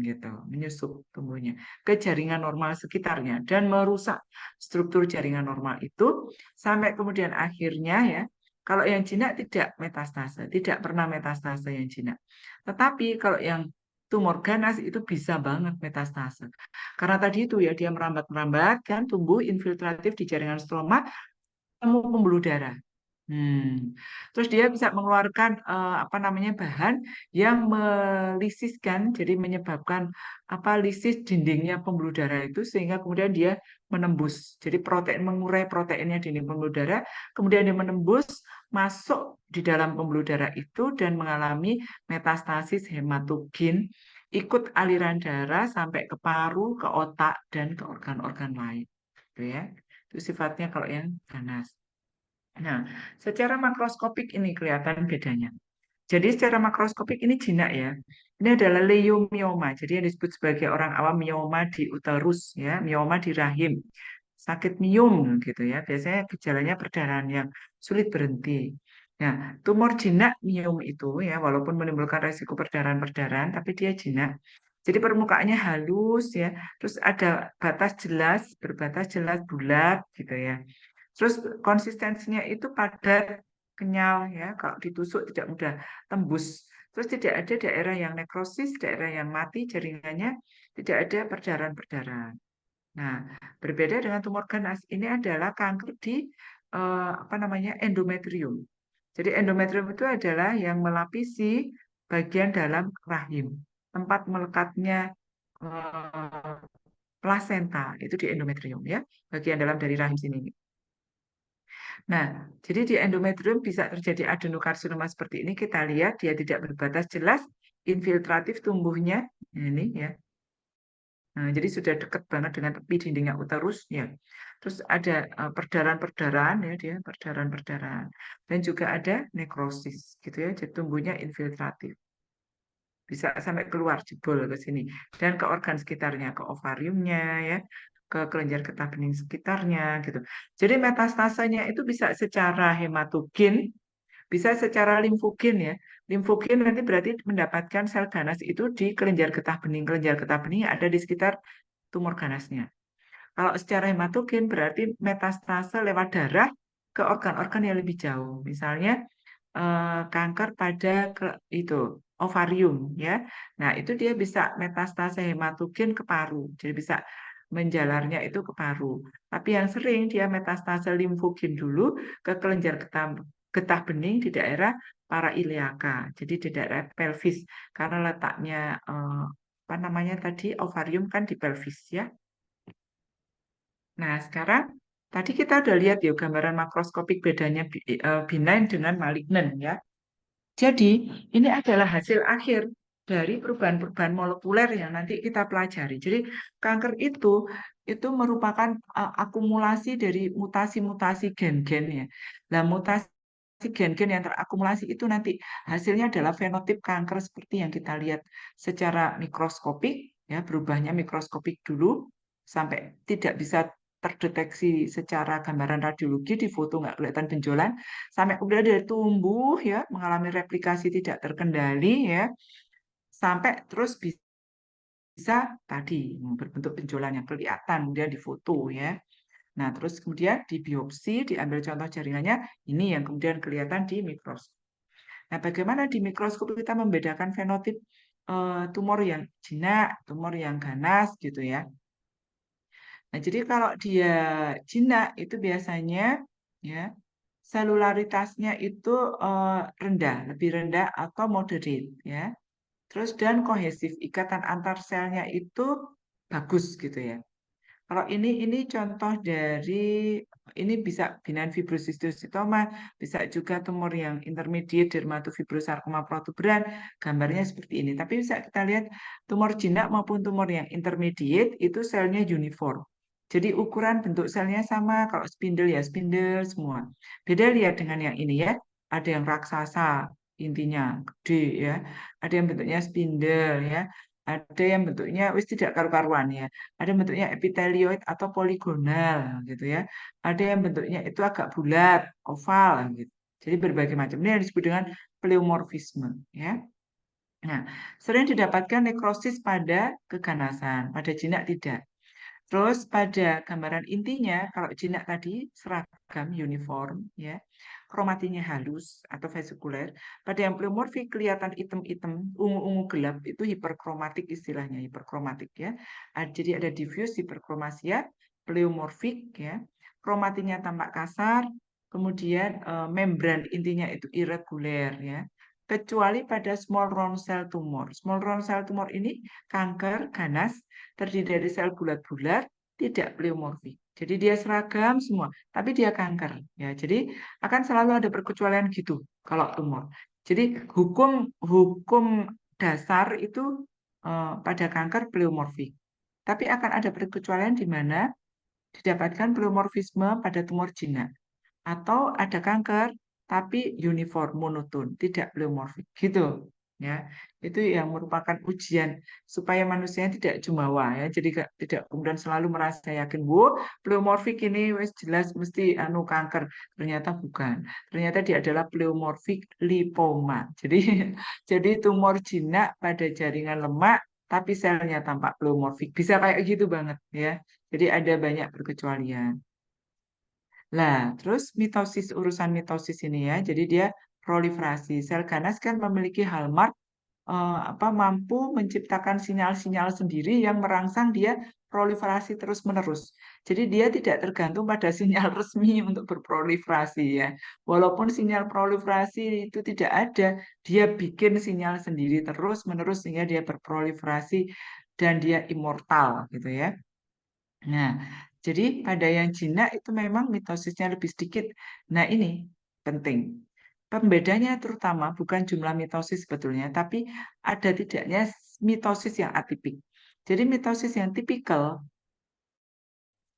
gitu, menyusup tumbuhnya ke jaringan normal sekitarnya dan merusak struktur jaringan normal itu sampai kemudian akhirnya ya, kalau yang jinak tidak metastase, tidak pernah metastase yang jinak. Tetapi kalau yang tumor ganas itu bisa banget metastase. Karena tadi itu ya dia merambat-merambat kan tumbuh infiltratif di jaringan stroma, temu pembuluh darah. Terus dia bisa mengeluarkan apa namanya bahan yang melisiskan, jadi menyebabkan apa lisis dindingnya pembuluh darah itu sehingga kemudian dia menembus. Jadi protein mengurai proteinnya di dinding pembuluh darah, kemudian dia menembus masuk di dalam pembuluh darah itu dan mengalami metastasis hematogin, ikut aliran darah sampai ke paru, ke otak dan ke organ-organ lain. Gitu ya. Itu sifatnya kalau yang ganas. Nah, secara makroskopik ini kelihatan bedanya. Jadi secara makroskopik ini jinak ya. Ini adalah leiomioma. Jadi yang disebut sebagai orang awam mioma di uterus ya, mioma di rahim. Sakit miom gitu ya. Biasanya gejalanya perdarahan yang sulit berhenti. Nah, tumor jinak miom itu ya, walaupun menimbulkan resiko perdarahan-perdarahan, tapi dia jinak. Jadi permukaannya halus ya, terus ada batas jelas, berbatas jelas bulat gitu ya. Terus konsistensinya itu padat, kenyal ya. Kalau ditusuk tidak mudah tembus. Terus tidak ada daerah yang nekrosis, daerah yang mati jaringannya, tidak ada perdarahan-perdarahan. Nah, berbeda dengan tumor ganas, ini adalah kanker di apa namanya endometrium. Jadi endometrium itu adalah yang melapisi bagian dalam rahim, tempat melekatnya eh, plasenta itu di endometrium ya, bagian dalam dari rahim sini. Nah, jadi di endometrium bisa terjadi adenokarsinoma seperti ini. Kita lihat dia tidak berbatas jelas, infiltratif tumbuhnya. Ini ya. Nah, jadi sudah dekat banget dengan tepi dindingnya uterus ya. Terus ada perdarahan-perdarahan ya dia, perdarahan-perdarahan. Dan juga ada nekrosis gitu ya. Jadi tumbuhnya infiltratif. Bisa sampai keluar jebol ke sini dan ke organ sekitarnya, ke ovariumnya ya, ke kelenjar getah bening sekitarnya gitu. Jadi metastasenya itu bisa secara hematogen, bisa secara limfogen ya. Limfogen nanti berarti mendapatkan sel ganas itu di kelenjar getah bening. Kelenjar getah bening ada di sekitar tumor ganasnya. Kalau secara hematogen berarti metastase lewat darah ke organ-organ yang lebih jauh. Misalnya kanker pada itu ovarium ya. Nah, itu dia bisa metastase hematogen ke paru. Jadi bisa menjalarnya itu ke paru. Tapi yang sering dia metastase limfogen dulu ke kelenjar getah bening di daerah paraileaka. Jadi di daerah pelvis karena letaknya apa namanya tadi ovarium kan di pelvis ya. Nah, sekarang tadi kita udah lihat ya gambaran makroskopik bedanya benign dengan malignan ya. Jadi, ini adalah hasil akhir dari perubahan-perubahan molekuler yang nanti kita pelajari. Jadi, kanker itu merupakan akumulasi dari mutasi-mutasi gen-gen ya. Nah, mutasi gen-gen yang terakumulasi itu nanti hasilnya adalah fenotip kanker seperti yang kita lihat secara mikroskopik ya, berubahnya mikroskopik dulu sampai tidak bisa terdeteksi secara gambaran radiologi di foto nggak kelihatan benjolan sampai kemudian dia tumbuh ya mengalami replikasi tidak terkendali ya sampai terus bisa tadi berbentuk benjolan yang kelihatan kemudian di foto ya. Nah, terus kemudian di biopsi diambil contoh jaringannya ini yang kemudian kelihatan di mikroskop. Nah, bagaimana di mikroskop kita membedakan fenotip tumor yang jinak, tumor yang ganas gitu ya. Nah, jadi kalau dia jinak itu biasanya ya selularitasnya itu rendah, lebih rendah atau moderate ya. Terus dan kohesif, ikatan antar selnya itu bagus gitu ya. Kalau ini contoh dari ini bisa benign fibrosistositoma, bisa juga tumor yang intermediate dermatofibrosarkoma protuberan, gambarnya seperti ini. Tapi bisa kita lihat tumor jinak maupun tumor yang intermediate itu selnya uniform. Jadi ukuran bentuk selnya sama, kalau spindle ya spindle semua. Beda lihat dengan yang ini ya, ada yang raksasa intinya gede ya, ada yang bentuknya spindle ya, ada yang bentuknya wis tidak karu-karuan ya. Ada bentuknya epitelioid atau poligonal gitu ya. Ada yang bentuknya itu agak bulat, oval gitu. Jadi berbagai macam. Ini yang disebut dengan pleomorfisme ya. Nah, sering didapatkan nekrosis pada keganasan, pada jinak tidak. Terus pada gambaran intinya, kalau jinak tadi seragam uniform ya. kromatinya halus atau vesikuler. Pada yang pleomorfik kelihatan hitam-hitam, ungu-ungu gelap, itu hiperkromatik istilahnya, hiperkromatik ya. Jadi ada diffuse hiperkromasia, pleomorfik ya. Kromatinya tampak kasar, kemudian membran intinya itu irreguler ya. Kecuali pada small round cell tumor. Small round cell tumor ini kanker ganas, terdiri dari sel bulat-bulat, tidak pleomorfik. Jadi dia seragam semua, tapi dia kanker ya. Jadi akan selalu ada perkecualian gitu kalau tumor. Jadi hukum hukum dasar itu pada kanker pleomorfik. Tapi akan ada perkecualian di mana didapatkan pleomorfisme pada tumor jinak atau ada kanker tapi uniform monoton, tidak pleomorfik gitu ya. Itu yang merupakan ujian supaya manusia tidak jumawa ya. Jadi tidak kemudian selalu merasa yakin, "Wo, pleomorfik ini wes jelas mesti anu kanker." Ternyata bukan. Ternyata dia adalah pleomorfik lipoma. Jadi jadi tumor jinak pada jaringan lemak tapi selnya tampak pleomorfik. Bisa kayak gitu banget ya. Jadi ada banyak perkecualian. Nah, terus mitosis, urusan mitosis ini ya, jadi dia proliferasi. Sel ganas kan memiliki hallmark mampu menciptakan sinyal-sinyal sendiri yang merangsang dia proliferasi terus-menerus. Jadi dia tidak tergantung pada sinyal resmi untuk berproliferasi ya. Walaupun sinyal proliferasi itu tidak ada, dia bikin sinyal sendiri terus-menerus sehingga dia berproliferasi dan dia immortal gitu ya. Nah, jadi pada yang jinak itu memang mitosisnya lebih sedikit. Nah, ini penting. Pembedanya terutama bukan jumlah mitosis sebetulnya, tapi ada tidaknya mitosis yang atipik. Jadi mitosis yang tipikal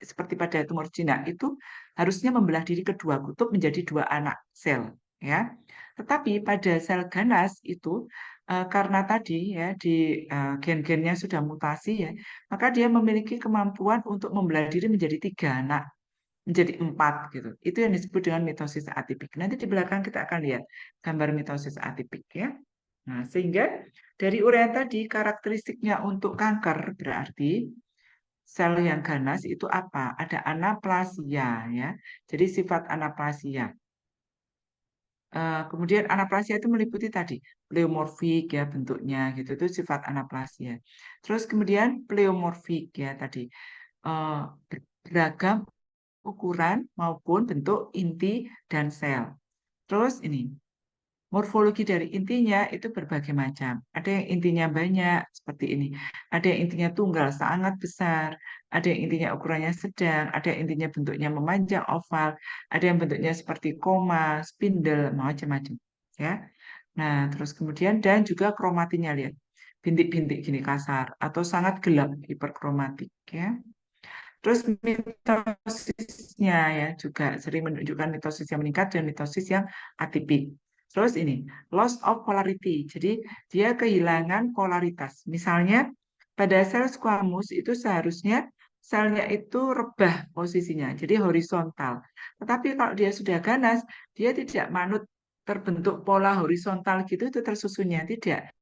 seperti pada tumor jinak itu harusnya membelah diri kedua kutub menjadi dua anak sel, ya. Tetapi pada sel ganas itu karena tadi ya di gen-gennya sudah mutasi ya, maka dia memiliki kemampuan untuk membelah diri menjadi tiga anak, menjadi empat gitu. Itu yang disebut dengan mitosis atipik. Nanti di belakang kita akan lihat gambar mitosis atipik ya. Nah, sehingga dari urean tadi karakteristiknya untuk kanker berarti sel yang ganas itu apa? Ada anaplasia ya. Jadi sifat anaplasia. Kemudian anaplasia itu meliputi tadi pleomorfik ya bentuknya gitu. Itu sifat anaplasia. Terus kemudian pleomorfik ya tadi eh, beragam ukuran maupun bentuk inti dan sel. Terus ini morfologi dari intinya itu berbagai macam. Ada yang intinya banyak seperti ini. Ada yang intinya tunggal sangat besar. Ada yang intinya ukurannya sedang. Ada yang intinya bentuknya memanjang oval. Ada yang bentuknya seperti koma, spindle, macam-macam. Ya. Nah, terus kemudian dan juga kromatinya lihat. Bintik-bintik gini kasar atau sangat gelap hiperkromatik ya. Terus mitosisnya ya juga sering menunjukkan mitosis yang meningkat dan mitosis yang atipik. Terus ini, loss of polarity. Jadi dia kehilangan polaritas. Misalnya pada sel squamous itu seharusnya selnya itu rebah posisinya, jadi horizontal. Tetapi kalau dia sudah ganas, dia tidak manut terbentuk pola horizontal gitu itu tersusunnya, tidak.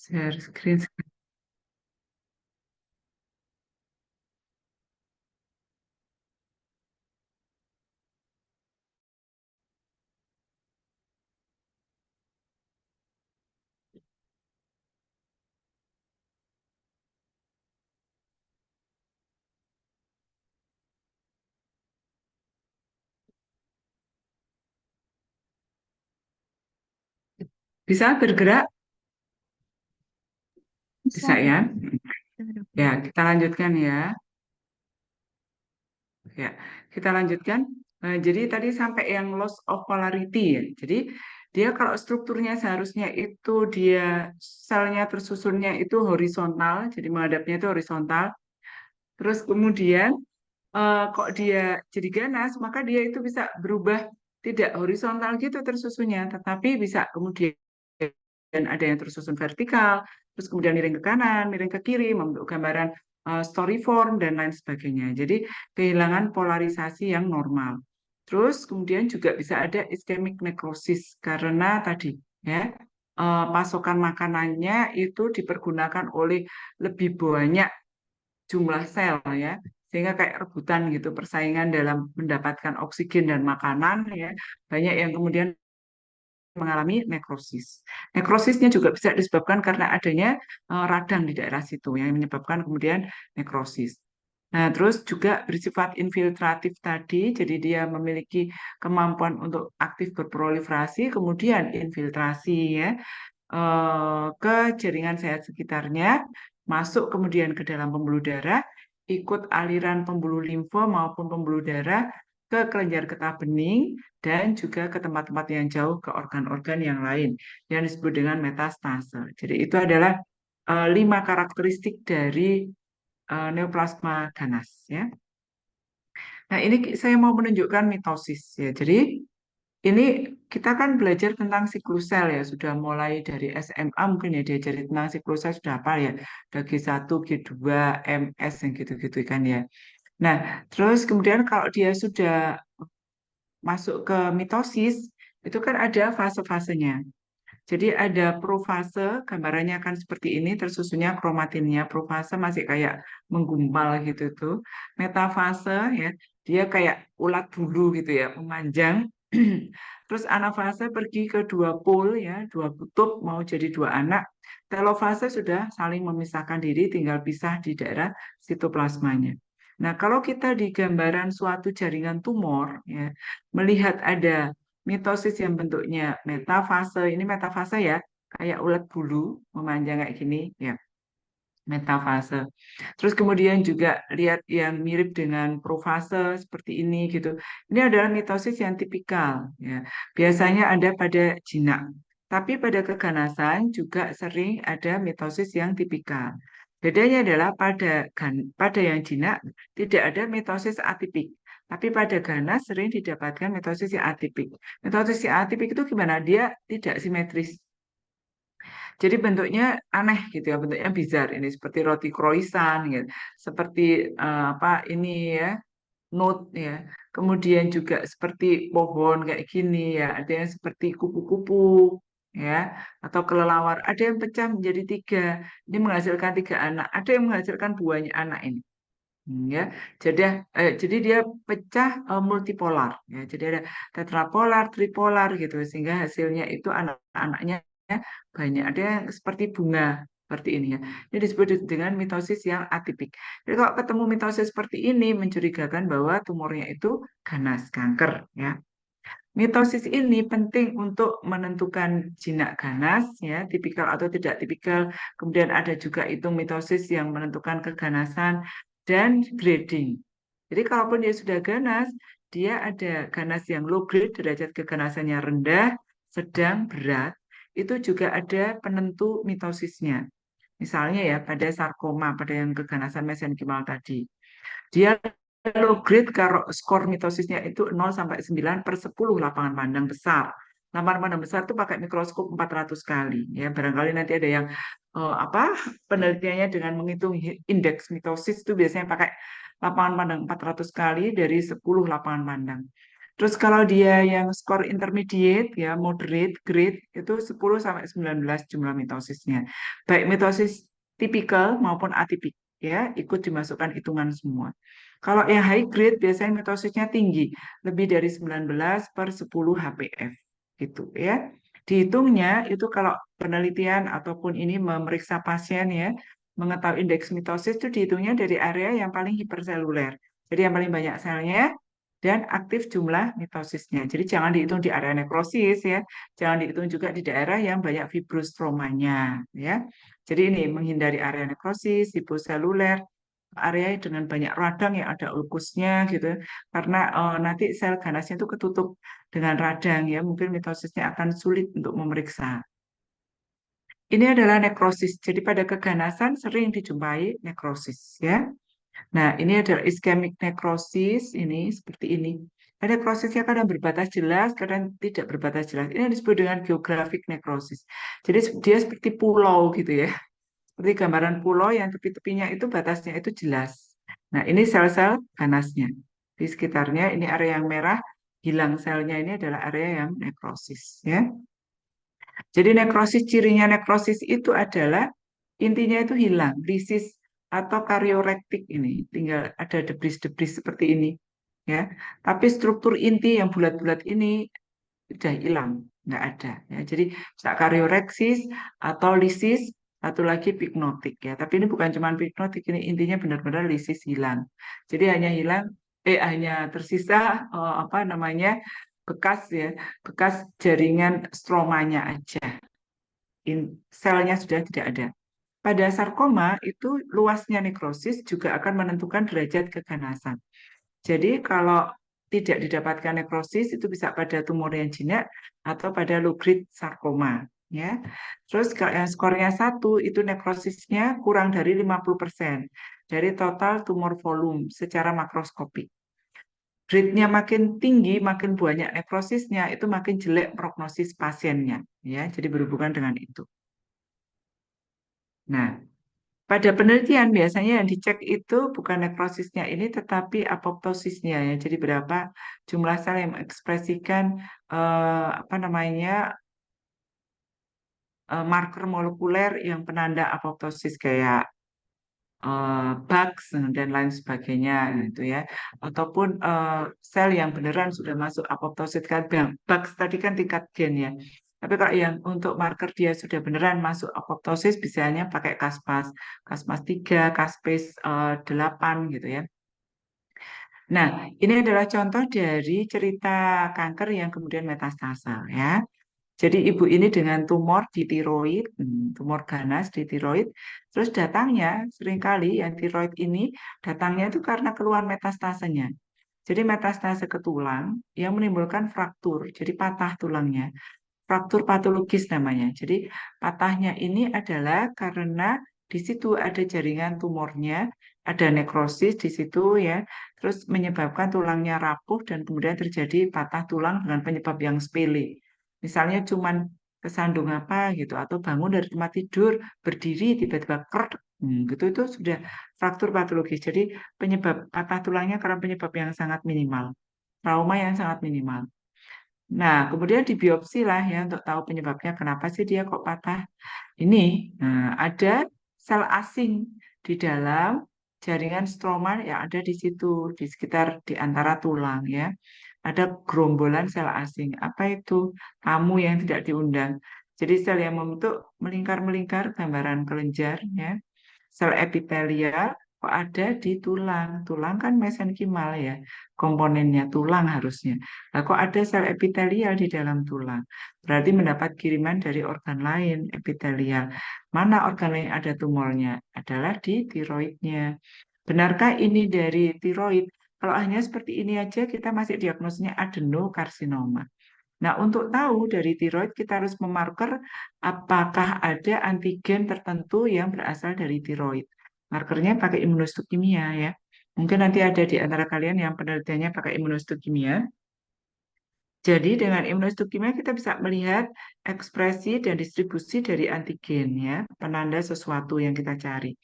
Share screen. Bisa bergerak?
Bisa
Bisa ya?
dok.
Ya, kita lanjutkan ya. Ya, kita lanjutkan. Jadi tadi sampai yang loss of polarity ya. Jadi dia kalau strukturnya seharusnya itu dia selnya tersusunnya itu horizontal, jadi menghadapnya itu horizontal. Terus kemudian kok dia jadi ganas, maka dia itu bisa berubah tidak horizontal gitu tersusunnya, tetapi bisa kemudian ada yang tersusun vertikal, terus kemudian miring ke kanan, miring ke kiri, membentuk gambaran storyform dan lain sebagainya. Jadi kehilangan polarisasi yang normal. Terus kemudian juga bisa ada ischemic necrosis karena tadi ya pasokan makanannya itu dipergunakan oleh lebih banyak jumlah sel ya, sehingga kayak rebutan gitu persaingan dalam mendapatkan oksigen dan makanan ya, banyak yang kemudian mengalami nekrosis. Nekrosisnya juga bisa disebabkan karena adanya radang di daerah situ yang menyebabkan kemudian nekrosis. Nah, terus juga bersifat infiltratif tadi, jadi dia memiliki kemampuan untuk aktif berproliferasi, kemudian infiltrasi ya ke jaringan sehat sekitarnya, masuk kemudian ke dalam pembuluh darah, ikut aliran pembuluh limfa maupun pembuluh darah ke kelenjar getah bening dan juga ke tempat-tempat yang jauh ke organ-organ yang lain yang disebut dengan metastase. Jadi itu adalah 5 karakteristik dari neoplasma ganas ya. Nah, ini saya mau menunjukkan mitosis ya. Jadi ini kita kan belajar tentang siklus sel ya, sudah mulai dari SMA mungkin ya diajari tentang siklus sel sudah apa ya, ada G1, G2, MS yang gitu-gitu kan ya. Nah, terus kemudian kalau dia sudah masuk ke mitosis, itu kan ada fase-fasenya. Jadi ada profase, gambarannya akan seperti ini, tersusunnya kromatinnya. Profase masih kayak menggumpal gitu tuh. Metafase ya, dia kayak ulat bulu gitu ya, memanjang. Terus anafase pergi ke dua pol ya, dua kutub mau jadi dua anak. Telofase sudah saling memisahkan diri, tinggal pisah di daerah sitoplasmanya. Nah, kalau kita di gambaran suatu jaringan tumor ya, melihat ada mitosis yang bentuknya metafase, ini metafase ya, kayak ulat bulu memanjang kayak gini, ya, metafase. Terus kemudian juga lihat yang mirip dengan profase seperti ini gitu. Ini adalah mitosis yang tipikal, ya. Biasanya ada pada jinak, tapi pada keganasan juga sering ada mitosis yang tipikal. Bedanya adalah pada yang jinak tidak ada mitosis atipik. Tapi pada ganas sering didapatkan mitosis yang atipik. Mitosis yang atipik itu gimana? Dia tidak simetris. Jadi bentuknya aneh gitu ya, bentuknya bizar ini seperti roti croissant gitu, seperti apa ini ya, nut ya. Kemudian juga seperti pohon kayak gini ya, ada yang seperti kupu-kupu ya, atau kelelawar. Ada yang pecah menjadi tiga, ini menghasilkan tiga anak. Ada yang menghasilkan buahnya anak ini. Ya, jadi dia pecah multipolar ya. Jadi ada tetrapolar, tripolar gitu sehingga hasilnya itu anak-anaknya banyak. Ada yang seperti bunga seperti ini ya. Ini disebut dengan mitosis yang atipik. Jadi kalau ketemu mitosis seperti ini mencurigakan bahwa tumornya itu ganas kanker ya. Mitosis ini penting untuk menentukan jinak ganas, ya, tipikal atau tidak tipikal. Kemudian ada juga hitung mitosis yang menentukan keganasan dan grading. Jadi kalaupun dia sudah ganas, dia ada ganas yang low grade, derajat keganasannya rendah, sedang, berat. Itu juga ada penentu mitosisnya. Misalnya ya pada sarkoma, pada yang keganasan mesenkimal tadi. Dia low grade kalau skor mitosisnya itu 0 sampai 9 per 10 lapangan pandang besar. Lapangan pandang besar itu pakai mikroskop 400 kali. Ya, barangkali nanti ada yang apa penelitiannya dengan menghitung indeks mitosis itu biasanya pakai lapangan pandang 400 kali dari 10 lapangan pandang. Terus kalau dia yang skor intermediate ya moderate grade itu 10 sampai 19 jumlah mitosisnya. Baik mitosis tipikal maupun atipik ya ikut dimasukkan hitungan semua. Kalau yang high grade biasanya mitosisnya tinggi, lebih dari 19 per 10 HPF gitu ya. Dihitungnya itu kalau penelitian ataupun ini memeriksa pasien ya, mengetahui indeks mitosis itu dihitungnya dari area yang paling hiperseluler. Jadi yang paling banyak selnya dan aktif jumlah mitosisnya. Jadi jangan dihitung di area nekrosis ya, jangan dihitung juga di daerah yang banyak fibrostromanya ya. Jadi ini menghindari area nekrosis, hiposeluler, area dengan banyak radang yang ada ulkusnya gitu, karena nanti sel ganasnya itu ketutup dengan radang ya, mungkin mitosisnya akan sulit untuk memeriksa. Ini adalah nekrosis. Jadi pada keganasan sering dijumpai nekrosis ya. Nah, ini adalah iskemik nekrosis, ini seperti ini. Ada nekrosisnya kadang berbatas jelas, kadang tidak berbatas jelas. Ini disebut dengan geografik nekrosis. Jadi dia seperti pulau gitu ya. Seperti gambaran pulau yang tepi-tepinya itu batasnya itu jelas. Nah, ini sel-sel ganasnya. Di sekitarnya ini area yang merah, hilang selnya ini adalah area yang nekrosis ya. Jadi nekrosis, cirinya nekrosis itu adalah intinya itu hilang, lisis atau kariorektik ini, tinggal ada debris-debris seperti ini, ya. Tapi struktur inti yang bulat-bulat ini udah hilang, nggak ada. Ya. Jadi bisa karioreksis atau lisis, satu lagi pignotik ya. Tapi ini bukan cuma pignotik, ini intinya benar-benar lisis hilang. Jadi hanya hilang, hanya tersisa apa namanya bekas ya, bekas jaringan stromanya aja. Selnya sudah tidak ada. Pada sarkoma itu luasnya nekrosis juga akan menentukan derajat keganasan. Jadi kalau tidak didapatkan nekrosis itu bisa pada tumor yang jinak atau pada low grade sarkoma ya. Terus kalau yang skornya 1 itu nekrosisnya kurang dari 50% dari total tumor volume secara makroskopik. Grade-nya makin tinggi, makin banyak nekrosisnya, itu makin jelek prognosis pasiennya ya. Jadi berhubungan dengan itu. Nah, pada penelitian biasanya yang dicek itu bukan nekrosisnya ini tetapi apoptosisnya ya. Jadi berapa jumlah sel yang mengekspresikan apa namanya marker molekuler yang penanda apoptosis kayak bugs dan lain sebagainya gitu ya. Ataupun sel yang beneran sudah masuk apoptosis kan bugs tadi kan tingkat gen ya. Tapi kalau yang untuk marker dia sudah beneran masuk apoptosis biasanya pakai kaspas, kaspas 3, kaspase 8 gitu ya. Nah, ini adalah contoh dari cerita kanker yang kemudian metastasa ya. Jadi ibu ini dengan tumor di tiroid, tumor ganas di tiroid, terus datangnya seringkali yang tiroid ini datangnya itu karena keluhan metastasenya. Jadi metastase ke tulang yang menimbulkan fraktur, jadi patah tulangnya. Fraktur patologis namanya. Jadi patahnya ini adalah karena di situ ada jaringan tumornya, ada nekrosis di situ ya, terus menyebabkan tulangnya rapuh dan kemudian terjadi patah tulang dengan penyebab yang sepele. Misalnya cuman kesandung apa gitu atau bangun dari tempat tidur, berdiri tiba-tiba krek, gitu itu sudah fraktur patologis. Jadi penyebab patah tulangnya karena penyebab yang sangat minimal, trauma yang sangat minimal. Nah, kemudian dibiopsi lah ya untuk tahu penyebabnya kenapa sih dia kok patah. Ini ada sel asing di dalam jaringan stroma yang ada di situ, di sekitar di antara tulang ya. Ada gerombolan sel asing. Apa itu? Tamu yang tidak diundang. Jadi sel yang membentuk melingkar-melingkar gambaran kelenjar ya. Sel epitelial kok ada di tulang. Tulang kan mesenkimal ya, komponennya tulang harusnya. Nah, kok ada sel epitelial di dalam tulang? Berarti mendapat kiriman dari organ lain, epitelial. Mana organ lain ada tumornya? Adalah di tiroidnya. Benarkah ini dari tiroid? Kalau hanya seperti ini aja, kita masih diagnosisnya adenokarsinoma. Nah, untuk tahu dari tiroid, kita harus memarker apakah ada antigen tertentu yang berasal dari tiroid. Markernya pakai imunohistochemia ya. Mungkin nanti ada di antara kalian yang penelitiannya pakai imunohistochemia. Jadi dengan imunohistochemia kita bisa melihat ekspresi dan distribusi dari antigen ya, penanda sesuatu yang kita cari.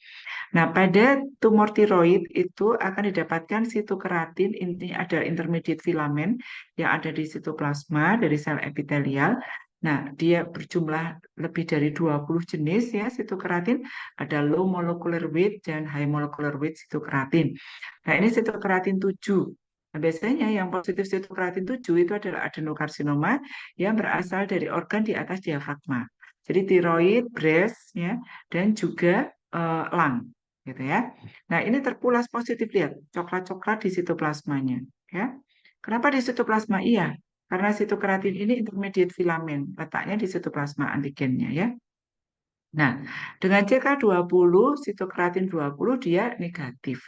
Nah, pada tumor tiroid itu akan didapatkan sitokeratin, ini ada intermediate filamen yang ada di sitoplasma dari sel epitelial. Nah, dia berjumlah lebih dari 20 jenis ya sitokeratin, ada low molecular weight dan high molecular weight sitokeratin. Nah, ini sitokeratin 7. Nah, biasanya yang positif sitokeratin 7 itu adalah adenokarsinoma yang berasal dari organ di atas diafragma. Jadi tiroid, breast ya, dan juga lung gitu ya. Nah, ini terpulas positif lihat coklat-coklat di sitoplasmanya ya. Kenapa di sitoplasma? Iya, karena sitokeratin ini intermediate filamen, letaknya di sitoplasma antigennya ya. Nah, dengan CK20, sitokeratin 20 dia negatif.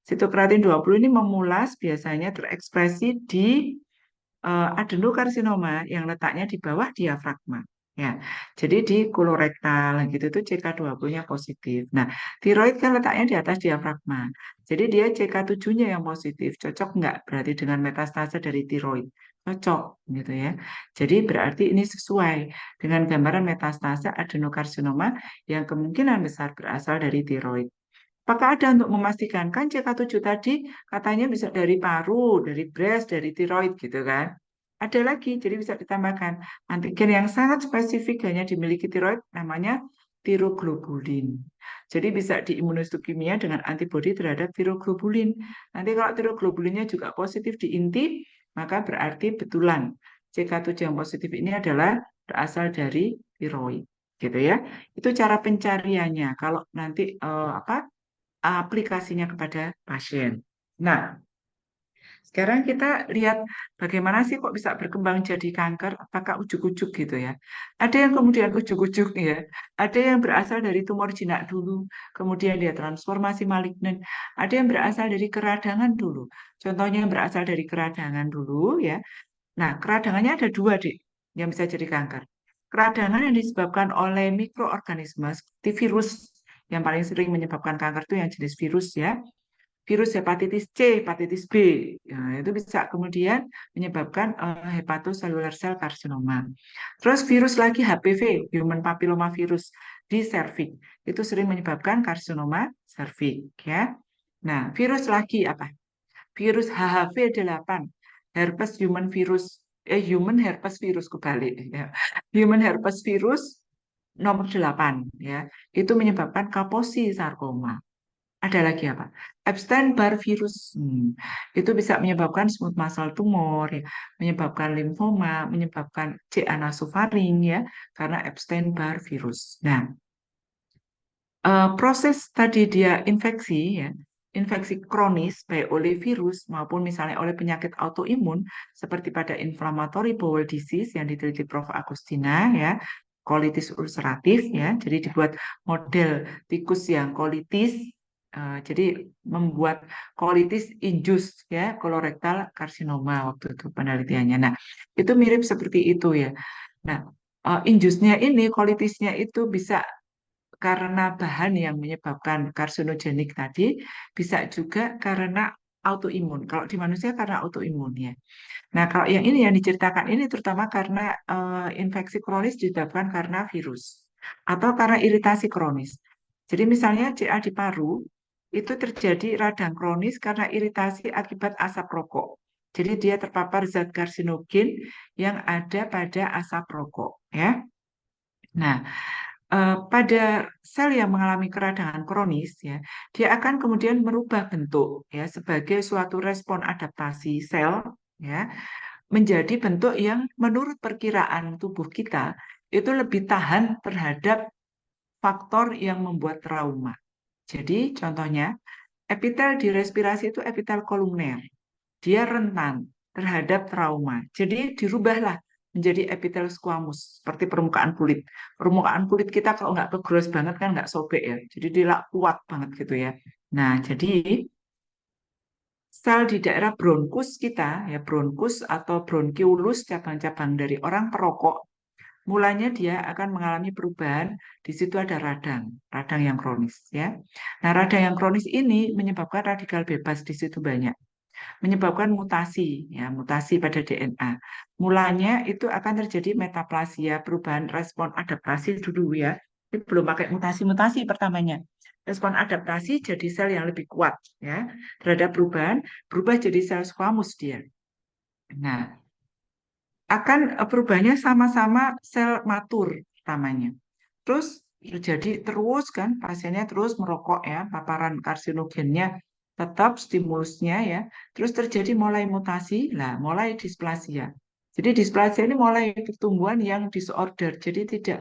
Sitokeratin 20 ini memulas biasanya terekspresi di adenokarsinoma yang letaknya di bawah diafragma. Ya, jadi di kolorektal gitu tuh CK20-nya positif. Nah, tiroid kan letaknya di atas diafragma. Jadi dia CK7-nya yang positif. Cocok nggak berarti dengan metastase dari tiroid? Cocok gitu ya. Jadi berarti ini sesuai dengan gambaran metastase adenokarsinoma yang kemungkinan besar berasal dari tiroid. Apakah ada untuk memastikan kan CK7 tadi katanya bisa dari paru, dari breast, dari tiroid gitu kan? Ada lagi, jadi bisa ditambahkan antigen yang sangat spesifik hanya dimiliki tiroid namanya tiroglobulin. Jadi bisa diimunohistokimia dengan antibodi terhadap tiroglobulin. Nanti kalau tiroglobulinnya juga positif di inti, maka berarti betulan CK7 yang positif ini adalah berasal dari tiroid, gitu ya. Itu cara pencariannya. Kalau nanti aplikasinya kepada pasien. Nah, sekarang kita lihat bagaimana sih kok bisa berkembang jadi kanker, apakah ujuk-ujuk gitu ya. Ada yang kemudian ujuk-ujuk ya, ada yang berasal dari tumor jinak dulu, kemudian dia transformasi malignen, ada yang berasal dari keradangan dulu. Contohnya yang berasal dari keradangan dulu ya. Nah, keradangannya ada dua, Dik, yang bisa jadi kanker. Keradangan yang disebabkan oleh mikroorganisme seperti virus, yang paling sering menyebabkan kanker itu yang jenis virus ya. Virus hepatitis C, hepatitis B, ya, itu bisa kemudian menyebabkan hepatocellular cell carcinoma. Terus virus lagi HPV, human papilloma virus di serviks, itu sering menyebabkan karsinoma serviks ya. Nah, virus lagi apa? Virus HHV8, herpes human virus, human herpes virus kebalik ya. Human herpes virus nomor 8 ya. Itu menyebabkan Kaposi sarkoma. Ada lagi apa? Epstein-Barr virus. Itu bisa menyebabkan smooth muscle tumor, ya, menyebabkan limfoma, menyebabkan C. anasofaring ya, karena Epstein-Barr virus. Nah, proses tadi dia infeksi ya, infeksi kronis baik oleh virus maupun misalnya oleh penyakit autoimun seperti pada inflammatory bowel disease yang diteliti Prof. Agustina ya, kolitis ulceratif ya, jadi dibuat model tikus yang kolitis, jadi membuat kolitis induced ya, kolorektal karsinoma waktu itu penelitiannya. Nah, itu mirip seperti itu ya. Nah, induced-nya ini, kolitisnya itu bisa karena bahan yang menyebabkan karsinogenik tadi, bisa juga karena autoimun. Kalau di manusia karena autoimun ya. Nah, kalau yang ini yang diceritakan ini terutama karena infeksi kronis disebabkan karena virus atau karena iritasi kronis. Jadi misalnya CA di paru itu terjadi radang kronis karena iritasi akibat asap rokok. Jadi dia terpapar zat karsinogen yang ada pada asap rokok ya. Nah, pada sel yang mengalami keradangan kronis ya, dia akan kemudian merubah bentuk ya sebagai suatu respon adaptasi sel ya menjadi bentuk yang menurut perkiraan tubuh kita itu lebih tahan terhadap faktor yang membuat trauma. Jadi contohnya epitel di respirasi itu epitel kolumner. Dia rentan terhadap trauma. Jadi dirubahlah menjadi epitel squamous seperti permukaan kulit. Permukaan kulit kita kalau nggak kegros banget kan nggak sobek ya. Jadi dia kuat banget gitu ya. Nah, jadi sel di daerah bronkus kita ya, bronkus atau bronkiolus, cabang-cabang dari orang perokok, mulanya dia akan mengalami perubahan. Di situ ada radang, radang yang kronis ya. Nah, radang yang kronis ini menyebabkan radikal bebas di situ banyak, menyebabkan mutasi ya, mutasi pada DNA. Mulanya itu akan terjadi metaplasia, perubahan respon adaptasi dulu ya. Ini belum pakai mutasi-mutasi pertamanya. Respon adaptasi jadi sel yang lebih kuat ya terhadap perubahan, berubah jadi sel squamous dia. Nah, akan perubahannya sama-sama sel matur pertamanya. Terus terjadi terus kan pasiennya terus merokok ya, paparan karsinogennya tetap stimulusnya ya. Terus terjadi mulai mutasi, lah mulai displasia. Jadi displasia ini mulai pertumbuhan yang disorder, jadi tidak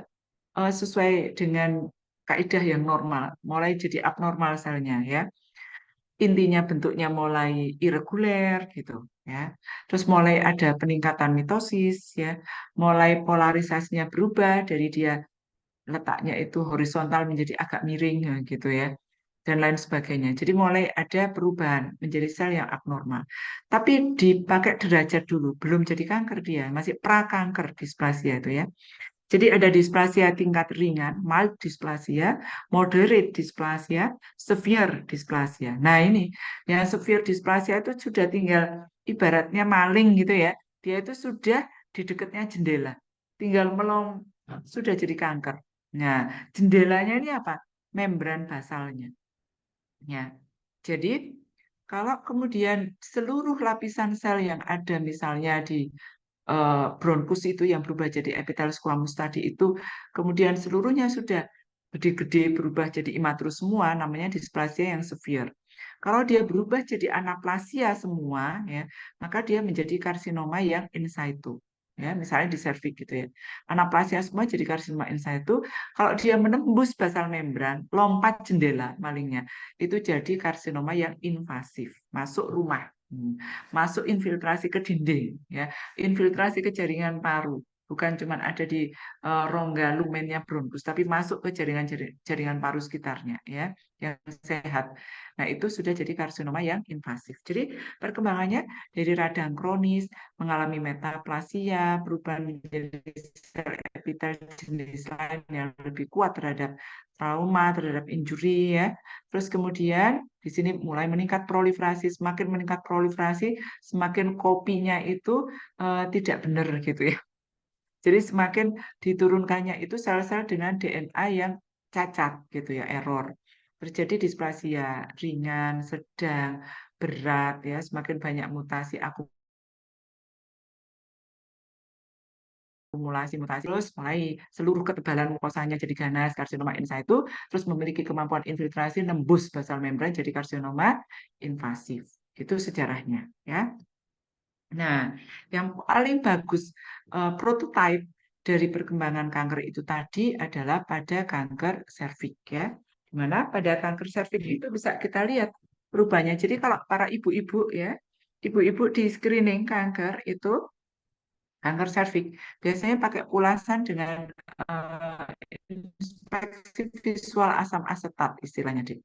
sesuai dengan kaidah yang normal, mulai jadi abnormal selnya ya. Intinya bentuknya mulai irreguler gitu. ya. Terus mulai ada peningkatan mitosis, ya, mulai polarisasinya berubah dari dia letaknya itu horizontal menjadi agak miring, ya, gitu ya, dan lain sebagainya. Jadi mulai ada perubahan menjadi sel yang abnormal. Tapi dipakai derajat dulu, belum jadi kanker dia, masih prakanker displasia itu ya. Jadi ada displasia tingkat ringan, mild displasia, moderate displasia, severe displasia. Nah ini, yang severe displasia itu sudah tinggal ibaratnya maling gitu ya. Dia itu sudah di dekatnya jendela. Tinggal melong, sudah jadi kanker. Nah, jendelanya ini apa? Membran basalnya. Ya. Jadi, kalau kemudian seluruh lapisan sel yang ada misalnya di bronkus itu yang berubah jadi epithelial squamous tadi itu kemudian seluruhnya sudah gede-gede berubah jadi imatrus semua, namanya displasia yang severe. Kalau dia berubah jadi anaplasia semua ya, maka dia menjadi karsinoma yang in situ. Ya, misalnya di serviks gitu ya. Anaplasia semua jadi karsinoma in situ. Kalau dia menembus basal membran, lompat jendela malingnya, itu jadi karsinoma yang invasif, masuk rumah. Masuk infiltrasi ke dinding ya, infiltrasi ke jaringan paru, bukan cuma ada di rongga lumennya bronkus, tapi masuk ke jaringan paru sekitarnya ya, yang sehat. Nah, itu sudah jadi karsinoma yang invasif. Jadi perkembangannya dari radang kronis, mengalami metaplasia, perubahan menjadi sel epitel jenis lain yang lebih kuat terhadap trauma, terhadap injury ya. Terus kemudian di sini mulai meningkat proliferasi, semakin meningkat proliferasi, semakin kopinya itu tidak benar gitu ya. Jadi semakin diturunkannya itu sel-sel dengan DNA yang cacat gitu ya, error. Terjadi displasia ringan, sedang, berat ya, semakin banyak mutasi akumulasi mutasi, terus mulai seluruh ketebalan mukosanya jadi ganas, karsinoma in situ, terus memiliki kemampuan infiltrasi nembus basal membran jadi karsinoma invasif. Itu sejarahnya ya. Nah, yang paling bagus prototipe dari perkembangan kanker itu tadi adalah pada kanker serviks ya. Di mana pada kanker serviks itu bisa kita lihat perubahannya. Jadi kalau para ibu-ibu ya, ibu-ibu di screening kanker itu kanker serviks biasanya pakai ulasan dengan inspeksi visual asam asetat istilahnya deh.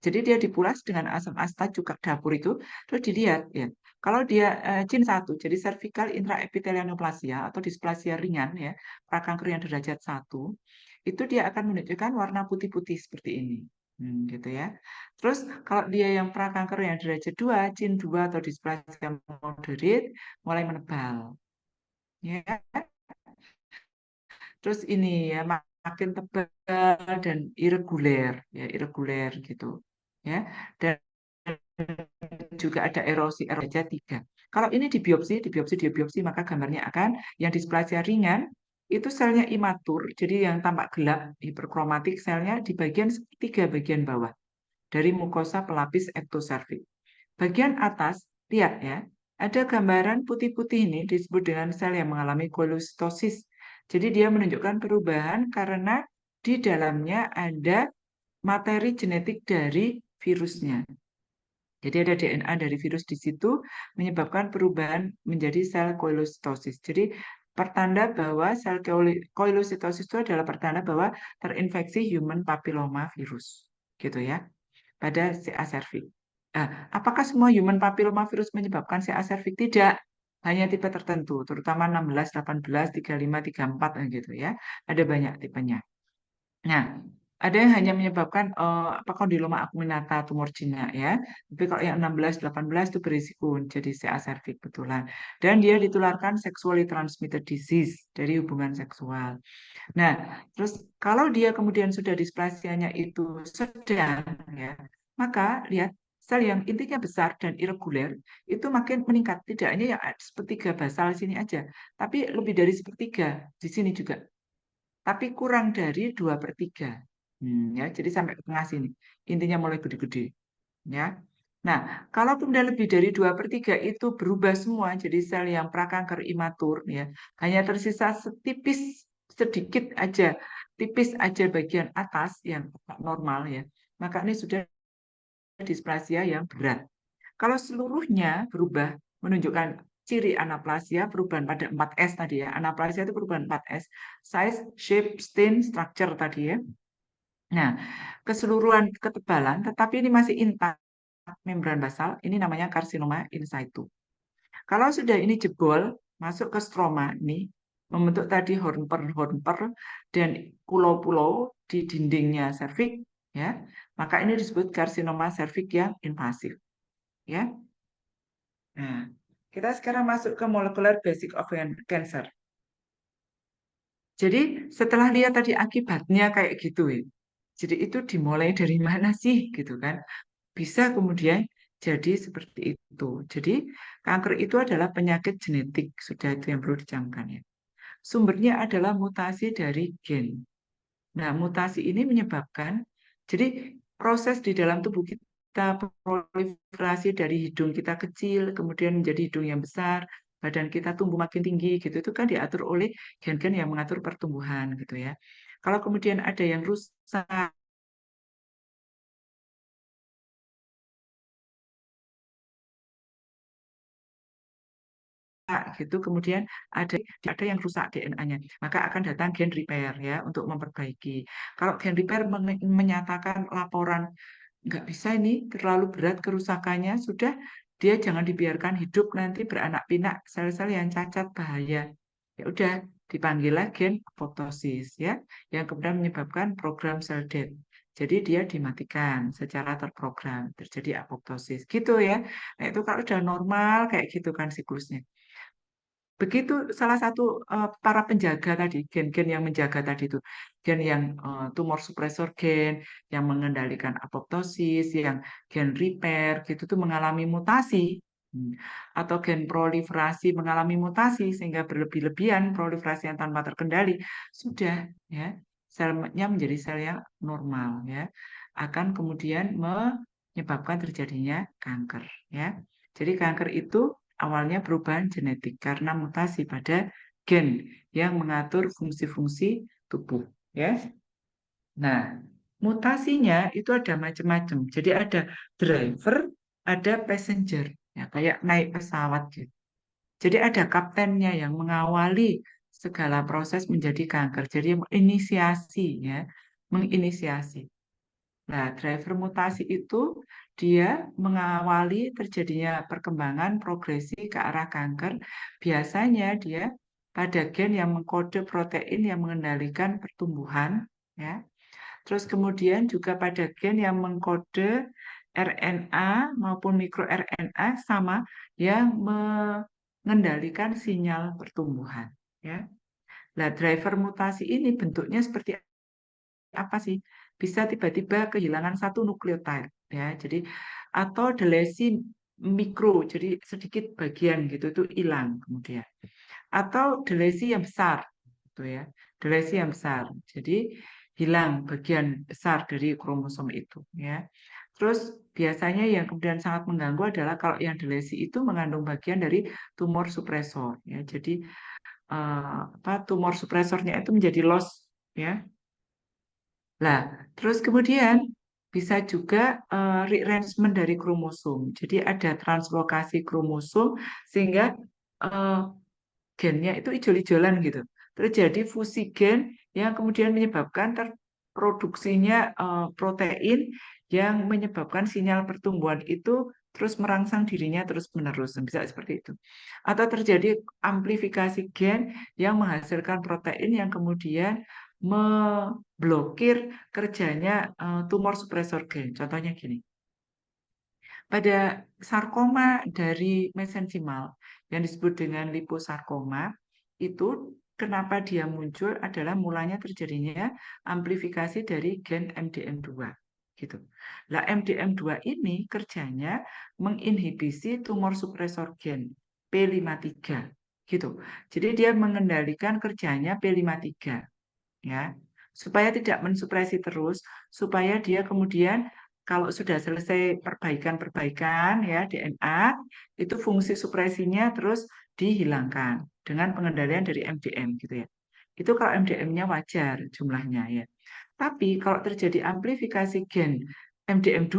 Jadi dia dipulas dengan asam asetat juga dapur itu, terus dilihat ya. Kalau dia CIN 1, jadi cervical intraepithelial neoplasia atau displasia ringan ya, prakanker yang derajat 1, itu dia akan menunjukkan warna putih-putih seperti ini. Gitu ya. Terus kalau dia yang prakanker yang derajat 2, CIN 2 atau displasia moderate mulai menebal. Ya, terus ini ya makin tebal dan irregular ya, irregular gitu ya, dan juga ada erosi erosi 3. Kalau ini di biopsi maka gambarnya akan yang displasia ringan itu selnya imatur, jadi yang tampak gelap hiperkromatik, selnya di bagian tiga bagian bawah dari mukosa pelapis ektoservik. Bagian atas lihat ya, ada gambaran putih-putih ini disebut dengan sel yang mengalami kolositosis. Jadi dia menunjukkan perubahan karena di dalamnya ada materi genetik dari virusnya. Jadi ada DNA dari virus di situ menyebabkan perubahan menjadi sel koilositosis. Jadi pertanda bahwa sel koilositosis itu adalah pertanda bahwa terinfeksi human papilloma virus. Gitu ya. Pada CA cervix. Nah, apakah semua human papilloma virus menyebabkan CA cervix? Tidak. Hanya tipe tertentu, terutama 16, 18, 35, 34 gitu ya. Ada banyak tipenya. Nah, ada yang hanya menyebabkan apa kondiloma acuminata tumor jinak ya. Tapi kalau yang 16, 18 itu berisiko jadi CA cervix betulan. Dan dia ditularkan sexually transmitted disease dari hubungan seksual. Nah, terus kalau dia kemudian sudah displasianya itu sedang ya, maka lihat sel yang intinya besar dan irregular itu makin meningkat. Tidak hanya yang sepertiga basal sini aja, tapi lebih dari sepertiga di sini juga. Tapi kurang dari 2/3. Ya, jadi sampai ke tengah sini. Intinya mulai gede-gede. Ya. Nah, kalau kemudian lebih dari 2/3 itu berubah semua jadi sel yang prakanker imatur, ya, hanya tersisa setipis sedikit aja, tipis aja bagian atas yang normal ya, maka ini sudah displasia yang berat. Kalau seluruhnya berubah, menunjukkan ciri anaplasia perubahan pada 4S tadi ya. Anaplasia itu perubahan 4S, size, shape, stain, structure tadi ya. Nah, keseluruhan ketebalan, tetapi ini masih intak membran basal, ini namanya karsinoma in situ. Kalau sudah ini jebol, masuk ke stroma ini, membentuk tadi hornper dan pulau-pulau di dindingnya serviks, ya, maka ini disebut karsinoma serviks yang invasif, ya. Nah, kita sekarang masuk ke molecular basic of cancer. Jadi setelah lihat tadi akibatnya kayak gitu ya. Jadi itu dimulai dari mana sih gitu kan? Bisa kemudian jadi seperti itu. Jadi kanker itu adalah penyakit genetik, sudah itu yang perlu dicamkan ya. Sumbernya adalah mutasi dari gen. Nah, mutasi ini menyebabkan, jadi proses di dalam tubuh kita proliferasi dari hidung kita kecil, kemudian menjadi hidung yang besar, badan kita tumbuh makin tinggi gitu, itu kan diatur oleh gen-gen yang mengatur pertumbuhan gitu ya. Kalau kemudian ada yang rusak, gitu kemudian ada yang rusak DNA-nya maka akan datang gen repair ya untuk memperbaiki. Kalau gen repair menyatakan laporan nggak bisa ini terlalu berat kerusakannya sudah dia jangan dibiarkan hidup nanti beranak pinak sel-sel yang cacat bahaya. Ya udah dipanggil gen apoptosis ya yang kemudian menyebabkan program sel death. Jadi dia dimatikan secara terprogram terjadi apoptosis gitu ya. Nah itu kalau udah normal kayak gitu kan siklusnya. Begitu salah satu para penjaga tadi, gen-gen yang menjaga tadi itu, gen yang tumor suppressor gen, yang mengendalikan apoptosis, yang gen repair gitu tuh mengalami mutasi, hmm, atau gen proliferasi mengalami mutasi sehingga berlebih-lebihan proliferasi yang tanpa terkendali, sudah ya selnya menjadi sel yang normal ya, akan kemudian menyebabkan terjadinya kanker ya. Jadi kanker itu awalnya perubahan genetik karena mutasi pada gen yang mengatur fungsi-fungsi tubuh, ya. Nah, mutasinya itu ada macam-macam. Jadi ada driver, ada passenger, ya kayak naik pesawat gitu. Jadi ada kaptennya yang mengawali segala proses menjadi kanker. Jadi menginisiasi, ya, menginisiasi. Nah, driver mutasi itu dia mengawali terjadinya perkembangan progresi ke arah kanker. Biasanya dia pada gen yang mengkode protein yang mengendalikan pertumbuhan, ya. Terus kemudian juga pada gen yang mengkode RNA maupun mikroRNA sama yang mengendalikan sinyal pertumbuhan, ya. Nah, driver mutasi ini bentuknya seperti apa sih? Bisa tiba-tiba kehilangan satu nukleotide ya. Jadi atau delesi mikro, jadi sedikit bagian gitu itu hilang kemudian. Atau delesi yang besar gitu ya. Delesi yang besar. Jadi hilang bagian besar dari kromosom itu ya. Terus biasanya yang kemudian sangat mengganggu adalah kalau yang delesi itu mengandung bagian dari tumor supresor ya. Jadi tumor supresornya itu menjadi loss ya. Nah, terus kemudian bisa juga rearrangement dari kromosom. Jadi ada translokasi kromosom sehingga eh, gennya itu ijol-ijolan gitu. Terjadi fusi gen yang kemudian menyebabkan terproduksinya protein yang menyebabkan sinyal pertumbuhan itu terus merangsang dirinya terus-menerus. Bisa seperti itu. Atau terjadi amplifikasi gen yang menghasilkan protein yang kemudian memblokir kerjanya tumor suppressor gen. Contohnya gini. Pada sarkoma dari mesenchimal yang disebut dengan liposarkoma, itu kenapa dia muncul adalah mulanya terjadinya amplifikasi dari gen MDM2 gitu. Nah, MDM2 ini kerjanya menginhibisi tumor suppressor gen P53 gitu. Jadi dia mengendalikan kerjanya P53 ya. Supaya tidak mensupresi terus, supaya dia kemudian kalau sudah selesai perbaikan-perbaikan ya DNA, itu fungsi supresinya terus dihilangkan dengan pengendalian dari MDM gitu ya. Itu kalau MDM-nya wajar jumlahnya ya. Tapi kalau terjadi amplifikasi gen MDM2,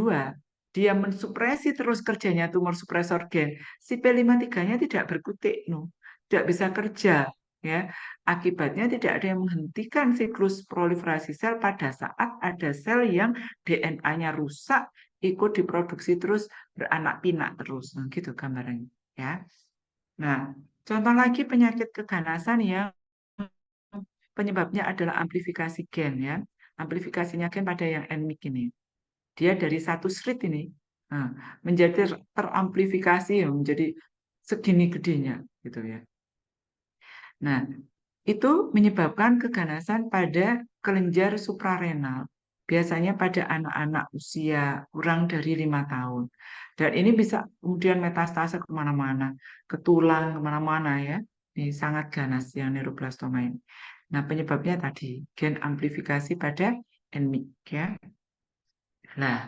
dia mensupresi terus kerjanya tumor supresor gen, si P53-nya tidak berkutik, tidak bisa kerja, ya. Akibatnya tidak ada yang menghentikan siklus proliferasi sel pada saat ada sel yang DNA-nya rusak, ikut diproduksi terus, beranak pinak terus. Nah, gitu gambarannya, ya. Nah, contoh lagi penyakit keganasan yang penyebabnya adalah amplifikasi gen, ya. Amplifikasinya gen pada yang endemik ini. Dia dari satu slit ini nah, menjadi teramplifikasi ya, menjadi segini gedenya gitu ya. Nah, itu menyebabkan keganasan pada kelenjar suprarenal, biasanya pada anak-anak usia kurang dari 5 tahun. Dan ini bisa kemudian metastase kemana-mana, ke tulang, kemana-mana ya. Ini sangat ganas yang neuroblastoma ini. Nah, penyebabnya tadi, gen amplifikasi pada endemik ya. Nah,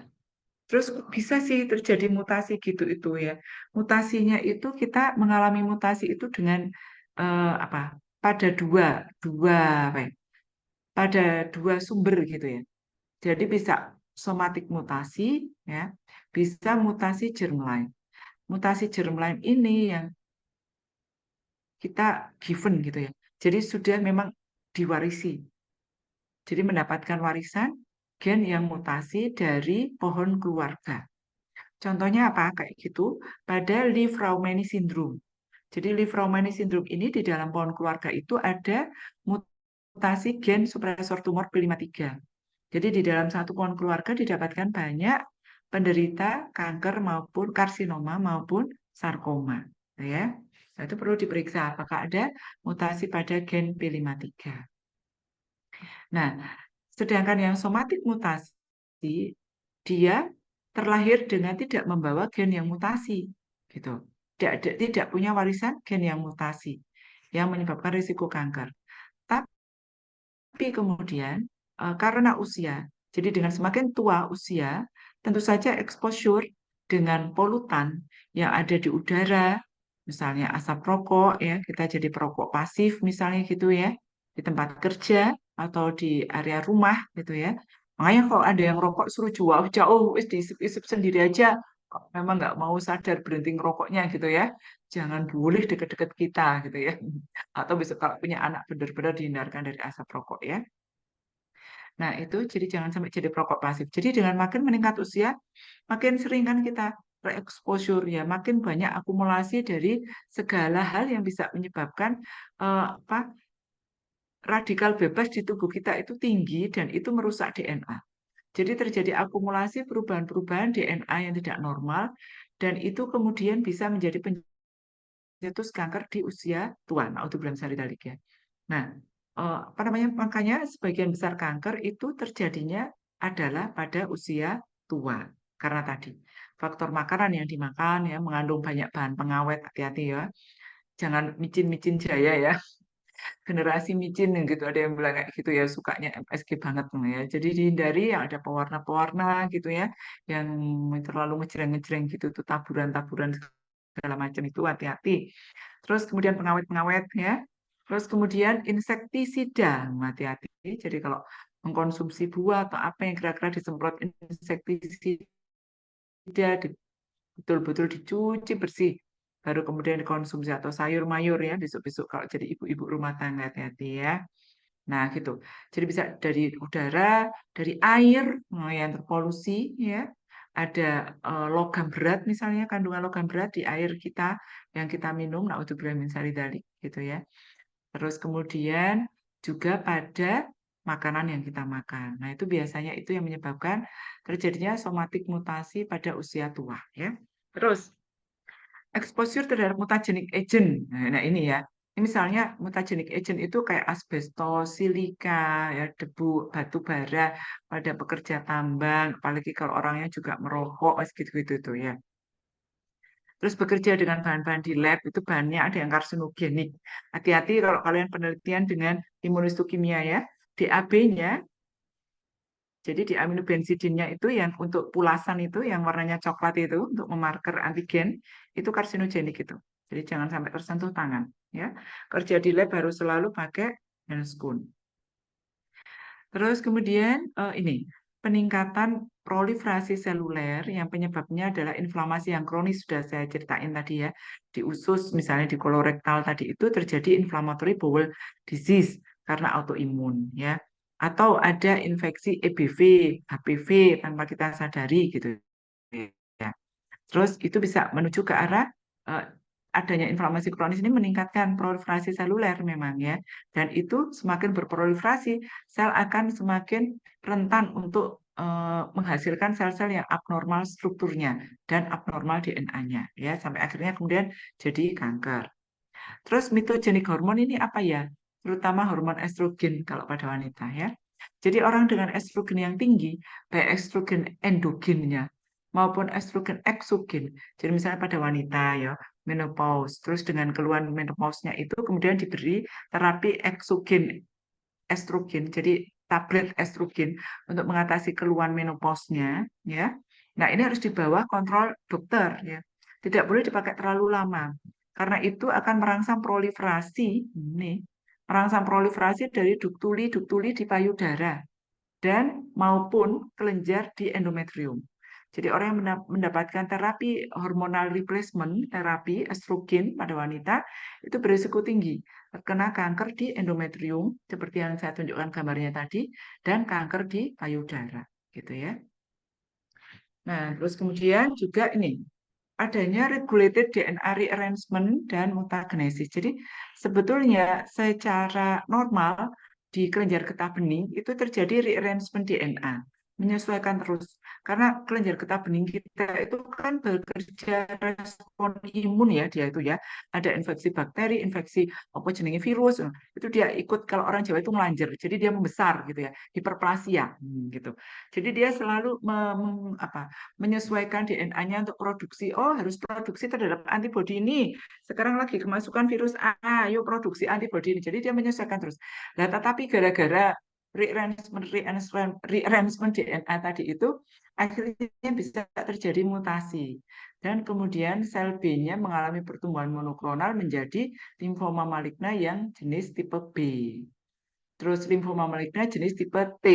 terus bisa sih terjadi mutasi gitu itu ya. Mutasinya itu kita mengalami mutasi itu dengan apa? Pada dua dua apa ya? Pada dua sumber gitu ya. Jadi bisa somatik mutasi ya, bisa mutasi germline. Mutasi germline ini yang kita given gitu ya. Jadi sudah memang diwarisi. Jadi mendapatkan warisan gen yang mutasi dari pohon keluarga. Contohnya apa? Kayak gitu, pada Li-Fraumeni syndrome. Jadi Li-Fraumeni syndrome ini di dalam pohon keluarga itu ada mutasi gen supresor tumor P53. Jadi di dalam satu pohon keluarga didapatkan banyak penderita kanker maupun karsinoma maupun sarkoma. Ya. Nah, itu perlu diperiksa apakah ada mutasi pada gen P53. Nah, sedangkan yang somatik mutasi, dia terlahir dengan tidak membawa gen yang mutasi, gitu. Tidak punya warisan gen yang mutasi yang menyebabkan risiko kanker. Tapi kemudian karena usia, jadi dengan semakin tua usia, tentu saja exposure dengan polutan yang ada di udara, misalnya asap rokok ya, kita jadi perokok pasif misalnya gitu ya, di tempat kerja atau di area rumah gitu ya. Makanya kalau ada yang rokok suruh jauh-jauh, wis diisip-isip sendiri aja. Kok memang nggak mau sadar berhenti ngerokoknya gitu ya. Jangan boleh deket-deket kita gitu ya. Atau bisa kalau punya anak benar-benar dihindarkan dari asap rokok ya. Nah, itu jadi jangan sampai jadi perokok pasif. Jadi dengan makin meningkat usia, makin sering kan kita re-exposure ya, makin banyak akumulasi dari segala hal yang bisa menyebabkan apa radikal bebas di tubuh kita itu tinggi dan itu merusak DNA. Jadi terjadi akumulasi perubahan-perubahan DNA yang tidak normal dan itu kemudian bisa menjadi pencetus kanker di usia tua. Naudzubillah min dzalik ya. Nah, apa namanya? Makanya sebagian besar kanker itu terjadinya adalah pada usia tua. Karena tadi faktor makanan yang dimakan ya mengandung banyak bahan pengawet, hati-hati ya. Jangan micin-micin jaya ya. Generasi micin yang gitu ada yang bilang kayak gitu ya sukanya MSG banget ya. Jadi dihindari yang ada pewarna-pewarna gitu ya, yang terlalu ngejreng-ngejreng gitu tuh taburan-taburan segala macam itu hati-hati. Terus kemudian pengawet-pengawet ya. Terus kemudian insektisida, hati-hati. Jadi kalau mengkonsumsi buah atau apa yang kira-kira disemprot insektisida betul-betul dicuci bersih baru kemudian dikonsumsi atau sayur mayur ya besok-besok kalau jadi ibu-ibu rumah tangga hati-hati ya. Nah gitu. Jadi bisa dari udara, dari air yang terpolusi ya. Ada logam berat misalnya kandungan logam berat di air kita yang kita minum, naudzubillah min dzalik gitu ya. Terus kemudian juga pada makanan yang kita makan. Nah, itu biasanya itu yang menyebabkan terjadinya somatik mutasi pada usia tua ya. Terus exposure terhadap mutagenic agent. Nah, ini ya. Ini misalnya mutagenic agent itu kayak asbestos, silika, ya, debu, batu bara pada pekerja tambang, apalagi kalau orangnya juga merokok, gitu-gitu tuh ya. Terus bekerja dengan bahan-bahan di lab itu bahannya ada yang karsinogenik. Hati-hati kalau kalian penelitian dengan imunistukimia ya. DAB-nya, jadi di aminobensidinnya itu yang untuk pulasan itu yang warnanya coklat itu untuk memarker antigen itu karsinogenik itu. Jadi jangan sampai tersentuh tangan ya. Kerja di lab harus selalu pakai handscoon. Terus kemudian ini peningkatan proliferasi seluler yang penyebabnya adalah inflamasi yang kronis, sudah saya ceritain tadi ya. Di usus, misalnya di kolorektal tadi itu terjadi inflammatory bowel disease karena autoimun ya. Atau ada infeksi EBV, HPV tanpa kita sadari gitu ya. Terus itu bisa menuju ke arah eh, adanya inflamasi kronis ini meningkatkan proliferasi seluler memang ya. Dan itu semakin berproliferasi, sel akan semakin rentan untuk menghasilkan sel-sel yang abnormal strukturnya dan abnormal DNA-nya ya sampai akhirnya kemudian jadi kanker. Terus mitogenik hormon ini apa ya? Terutama hormon estrogen kalau pada wanita ya. Jadi orang dengan estrogen yang tinggi, baik estrogen endogennya maupun estrogen eksogen. Jadi misalnya pada wanita ya, menopause, terus dengan keluhan menopause-nya itu kemudian diberi terapi eksogen estrogen, jadi tablet estrogen untuk mengatasi keluhan menopause-nya ya. Nah, ini harus di bawah kontrol dokter ya. Tidak boleh dipakai terlalu lama. Karena itu akan merangsang proliferasi dari duktuli di payudara dan maupun kelenjar di endometrium. Jadi orang yang mendapatkan terapi hormonal replacement, terapi estrogen pada wanita itu berisiko tinggi terkena kanker di endometrium seperti yang saya tunjukkan gambarnya tadi dan kanker di payudara, gitu ya. Nah, terus kemudian juga ini adanya regulated DNA rearrangement dan mutagenesis. Jadi sebetulnya secara normal di kelenjar getah bening itu terjadi rearrangement DNA, menyesuaikan terus. Karena kelenjar getah bening kita itu kan bekerja respon imun ya dia itu ya. Ada infeksi bakteri, infeksi apa jenenge virus, itu dia ikut kalau orang Jawa itu melanjar. Jadi dia membesar gitu ya, hiperplasia gitu. Jadi dia selalu menyesuaikan DNA-nya untuk produksi. Oh, harus produksi terhadap antibodi ini. Sekarang lagi kemasukan virus A, yuk produksi antibodi ini. Jadi dia menyesuaikan terus. Nah, tetapi gara-gara rearrangement DNA tadi itu akhirnya bisa terjadi mutasi. Dan kemudian sel B-nya mengalami pertumbuhan monoklonal menjadi limfoma maligna yang jenis tipe B. Terus limfoma maligna jenis tipe T,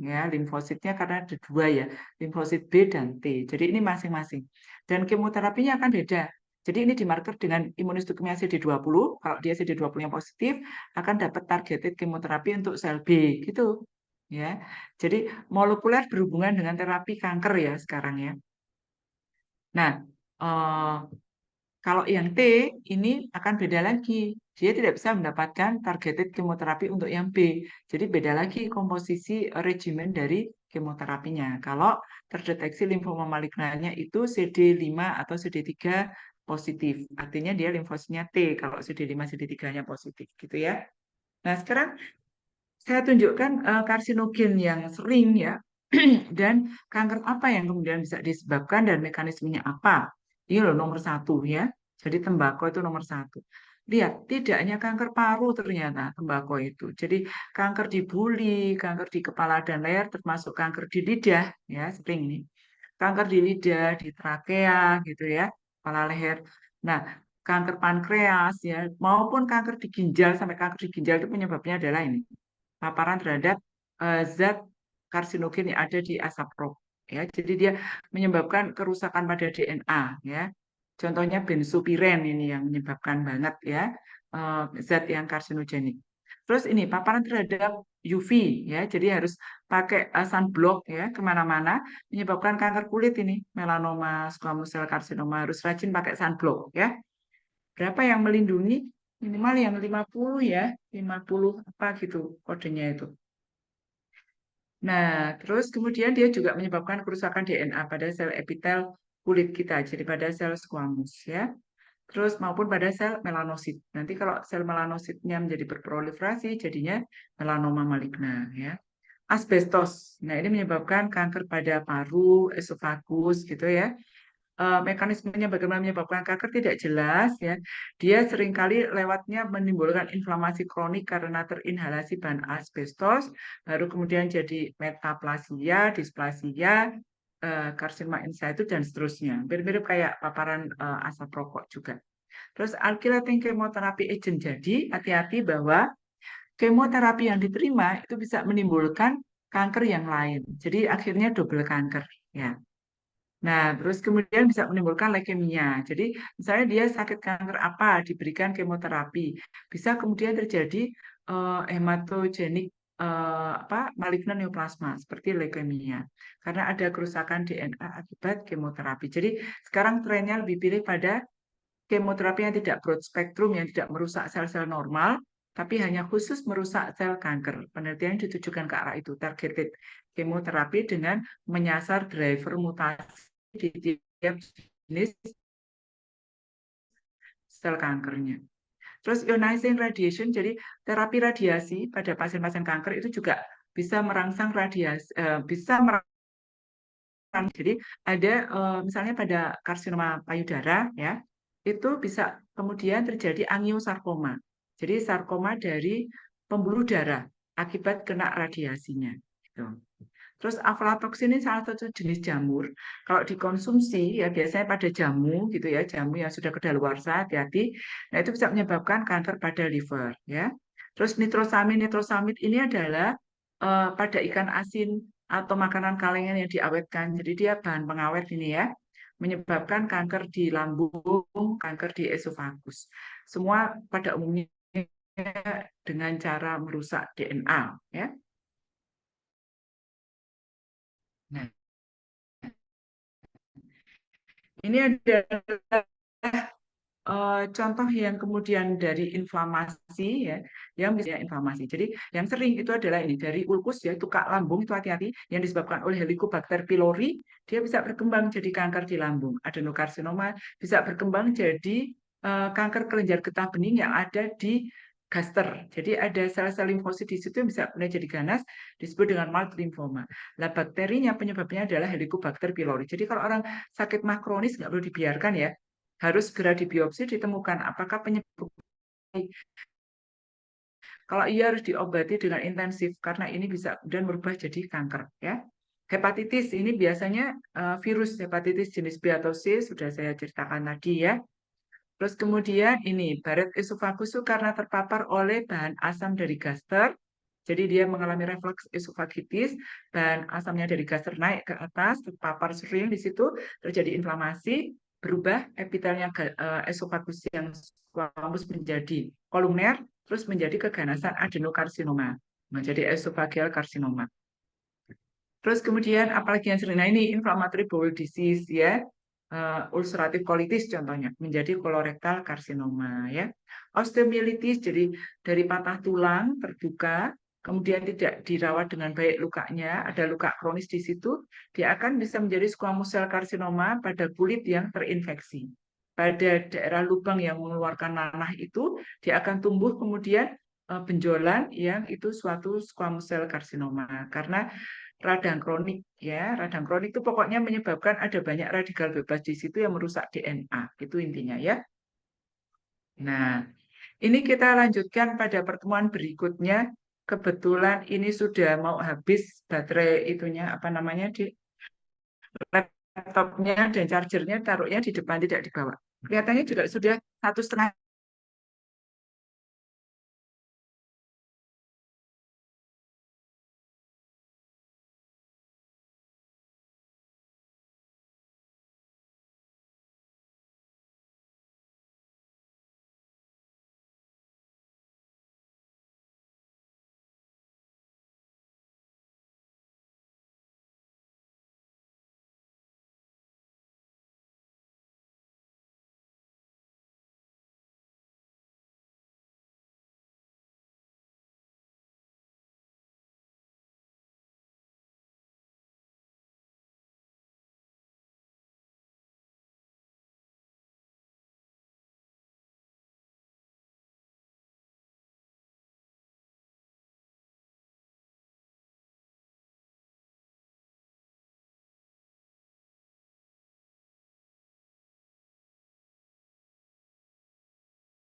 ya limfositnya karena ada dua ya, limfosit B dan T. Jadi ini masing-masing. Dan kemoterapinya akan beda. Jadi ini dimarker dengan imunohistochemia CD20. Kalau dia CD20 yang positif, akan dapat targeted kemoterapi untuk sel B, gitu. Ya, jadi molekuler berhubungan dengan terapi kanker ya sekarang ya. Nah, eh, kalau yang T ini akan beda lagi. Dia tidak bisa mendapatkan targeted kemoterapi untuk yang B. Jadi beda lagi komposisi regimen dari kemoterapinya. Kalau terdeteksi limfoma malignanya itu CD5 atau CD3 positif. Artinya dia limfositnya T kalau CD5 CD3-nya positif gitu ya. Nah, sekarang saya tunjukkan karsinogen yang sering ya. Dan kanker apa yang kemudian bisa disebabkan dan mekanismenya apa. Ini loh nomor satu ya. Jadi tembakau itu nomor satu. Lihat, tidak hanya kanker paru ternyata tembakau itu. Jadi kanker di buli, kanker di kepala dan leher, termasuk kanker di lidah, ya sering nih. Kanker di lidah, di trakea gitu ya, kepala leher. Nah, kanker pankreas ya, maupun kanker di ginjal sampai kanker di ginjal itu penyebabnya adalah ini paparan terhadap zat karsinogen yang ada di asap rokok. Ya, jadi dia menyebabkan kerusakan pada DNA. Ya, contohnya benzopiren ini yang menyebabkan banget ya zat yang karsinogenik. Terus ini paparan terhadap UV ya, jadi harus pakai sunblock ya kemana-mana menyebabkan kanker kulit ini melanoma, squamous cell carcinoma harus rajin pakai sunblock ya. Berapa yang melindungi? Minimal yang 50 ya, 50 apa gitu kodenya itu. Nah, terus kemudian dia juga menyebabkan kerusakan DNA pada sel epitel kulit kita, jadi pada sel squamous ya. Terus maupun pada sel melanosit. Nanti kalau sel melanositnya menjadi berproliferasi, jadinya melanoma maligna ya. Asbestos. Nah, ini menyebabkan kanker pada paru, esofagus gitu ya. Mekanismenya bagaimana menyebabkan kanker tidak jelas ya. Dia seringkali lewatnya menimbulkan inflamasi kronik karena terinhalasi bahan asbestos, baru kemudian jadi metaplasia, displasia, karsinoma in situ dan seterusnya. Mirip-mirip kayak paparan asap rokok juga. Terus alkylating chemotherapy agent, jadi hati-hati bahwa kemoterapi yang diterima itu bisa menimbulkan kanker yang lain. Jadi akhirnya double kanker ya. Nah, terus kemudian bisa menimbulkan leukemia. Jadi, misalnya dia sakit kanker apa, diberikan kemoterapi, bisa kemudian terjadi hematogenik malignan neoplasma seperti leukemia karena ada kerusakan DNA akibat kemoterapi. Jadi, sekarang trennya lebih pilih pada kemoterapi yang tidak broad spektrum, yang tidak merusak sel-sel normal, tapi hanya khusus merusak sel kanker. Penelitian ditujukan ke arah itu, targeted kemoterapi dengan menyasar driver mutasi di tiap jenis sel kankernya. Terus ionizing radiation, jadi terapi radiasi pada pasien-pasien kanker itu juga bisa merangsang radiasi, bisa merangsang. Jadi ada misalnya pada karsinoma payudara ya, itu bisa kemudian terjadi angiosarkoma. Jadi sarkoma dari pembuluh darah akibat kena radiasinya. Gitu. Terus aflatoksin ini salah satu jenis jamur. Kalau dikonsumsi ya biasanya pada jamu gitu ya, jamu yang sudah kedaluarsa, hati-hati. Nah itu bisa menyebabkan kanker pada liver ya. Terus nitrosamid ini adalah pada ikan asin atau makanan kalengan yang diawetkan. Jadi dia bahan pengawet ini ya, menyebabkan kanker di lambung, kanker di esofagus. Semua pada umumnya dengan cara merusak DNA ya. Nah, ini adalah contoh yang kemudian dari inflamasi ya, yang bisa inflamasi. Jadi yang sering itu adalah ini dari ulkus ya, tukak lambung itu hati-hati yang disebabkan oleh Helicobacter pylori, dia bisa berkembang jadi kanker di lambung. Adenokarsinoma bisa berkembang jadi kanker kelenjar getah bening yang ada di gaster. Jadi ada sel-sel limfosit di situ yang bisa mulai jadi ganas, disebut dengan mild lymphoma. Nah, bakterinya penyebabnya adalah Helicobacter pylori. Jadi kalau orang sakit mah kronis nggak perlu dibiarkan ya, harus segera dibiopsi ditemukan apakah penyebab. Kalau iya harus diobati dengan intensif karena ini bisa kemudian berubah jadi kanker ya. Hepatitis ini biasanya virus hepatitis jenis B atau C sudah saya ceritakan tadi ya. Terus kemudian ini Barrett esophagus karena terpapar oleh bahan asam dari gaster. Jadi dia mengalami reflux esofagitis, bahan asamnya dari gaster naik ke atas, terpapar sering di situ, terjadi inflamasi, berubah epitelnya esofagus yang squamous menjadi kolumner, terus menjadi keganasan adenokarsinoma, menjadi esophageal karsinoma. Terus kemudian apalagi yang sering, nah ini inflammatory bowel disease ya, ulcerative colitis contohnya, menjadi kolorektal karsinoma ya. Osteomielitis jadi dari patah tulang terbuka, kemudian tidak dirawat dengan baik lukanya, ada luka kronis di situ, dia akan bisa menjadi squamous cell karsinoma pada kulit yang terinfeksi. Pada daerah lubang yang mengeluarkan nanah itu, dia akan tumbuh kemudian benjolan yang itu suatu squamous cell karsinoma karena radang kronik ya. Radang kronik itu pokoknya menyebabkan ada banyak radikal bebas di situ yang merusak DNA. Itu intinya ya. Nah, ini kita lanjutkan pada pertemuan berikutnya. Kebetulan ini sudah mau habis baterai itunya apa namanya di laptopnya dan chargernya taruhnya di depan tidak dibawa. Kelihatannya juga sudah 1,5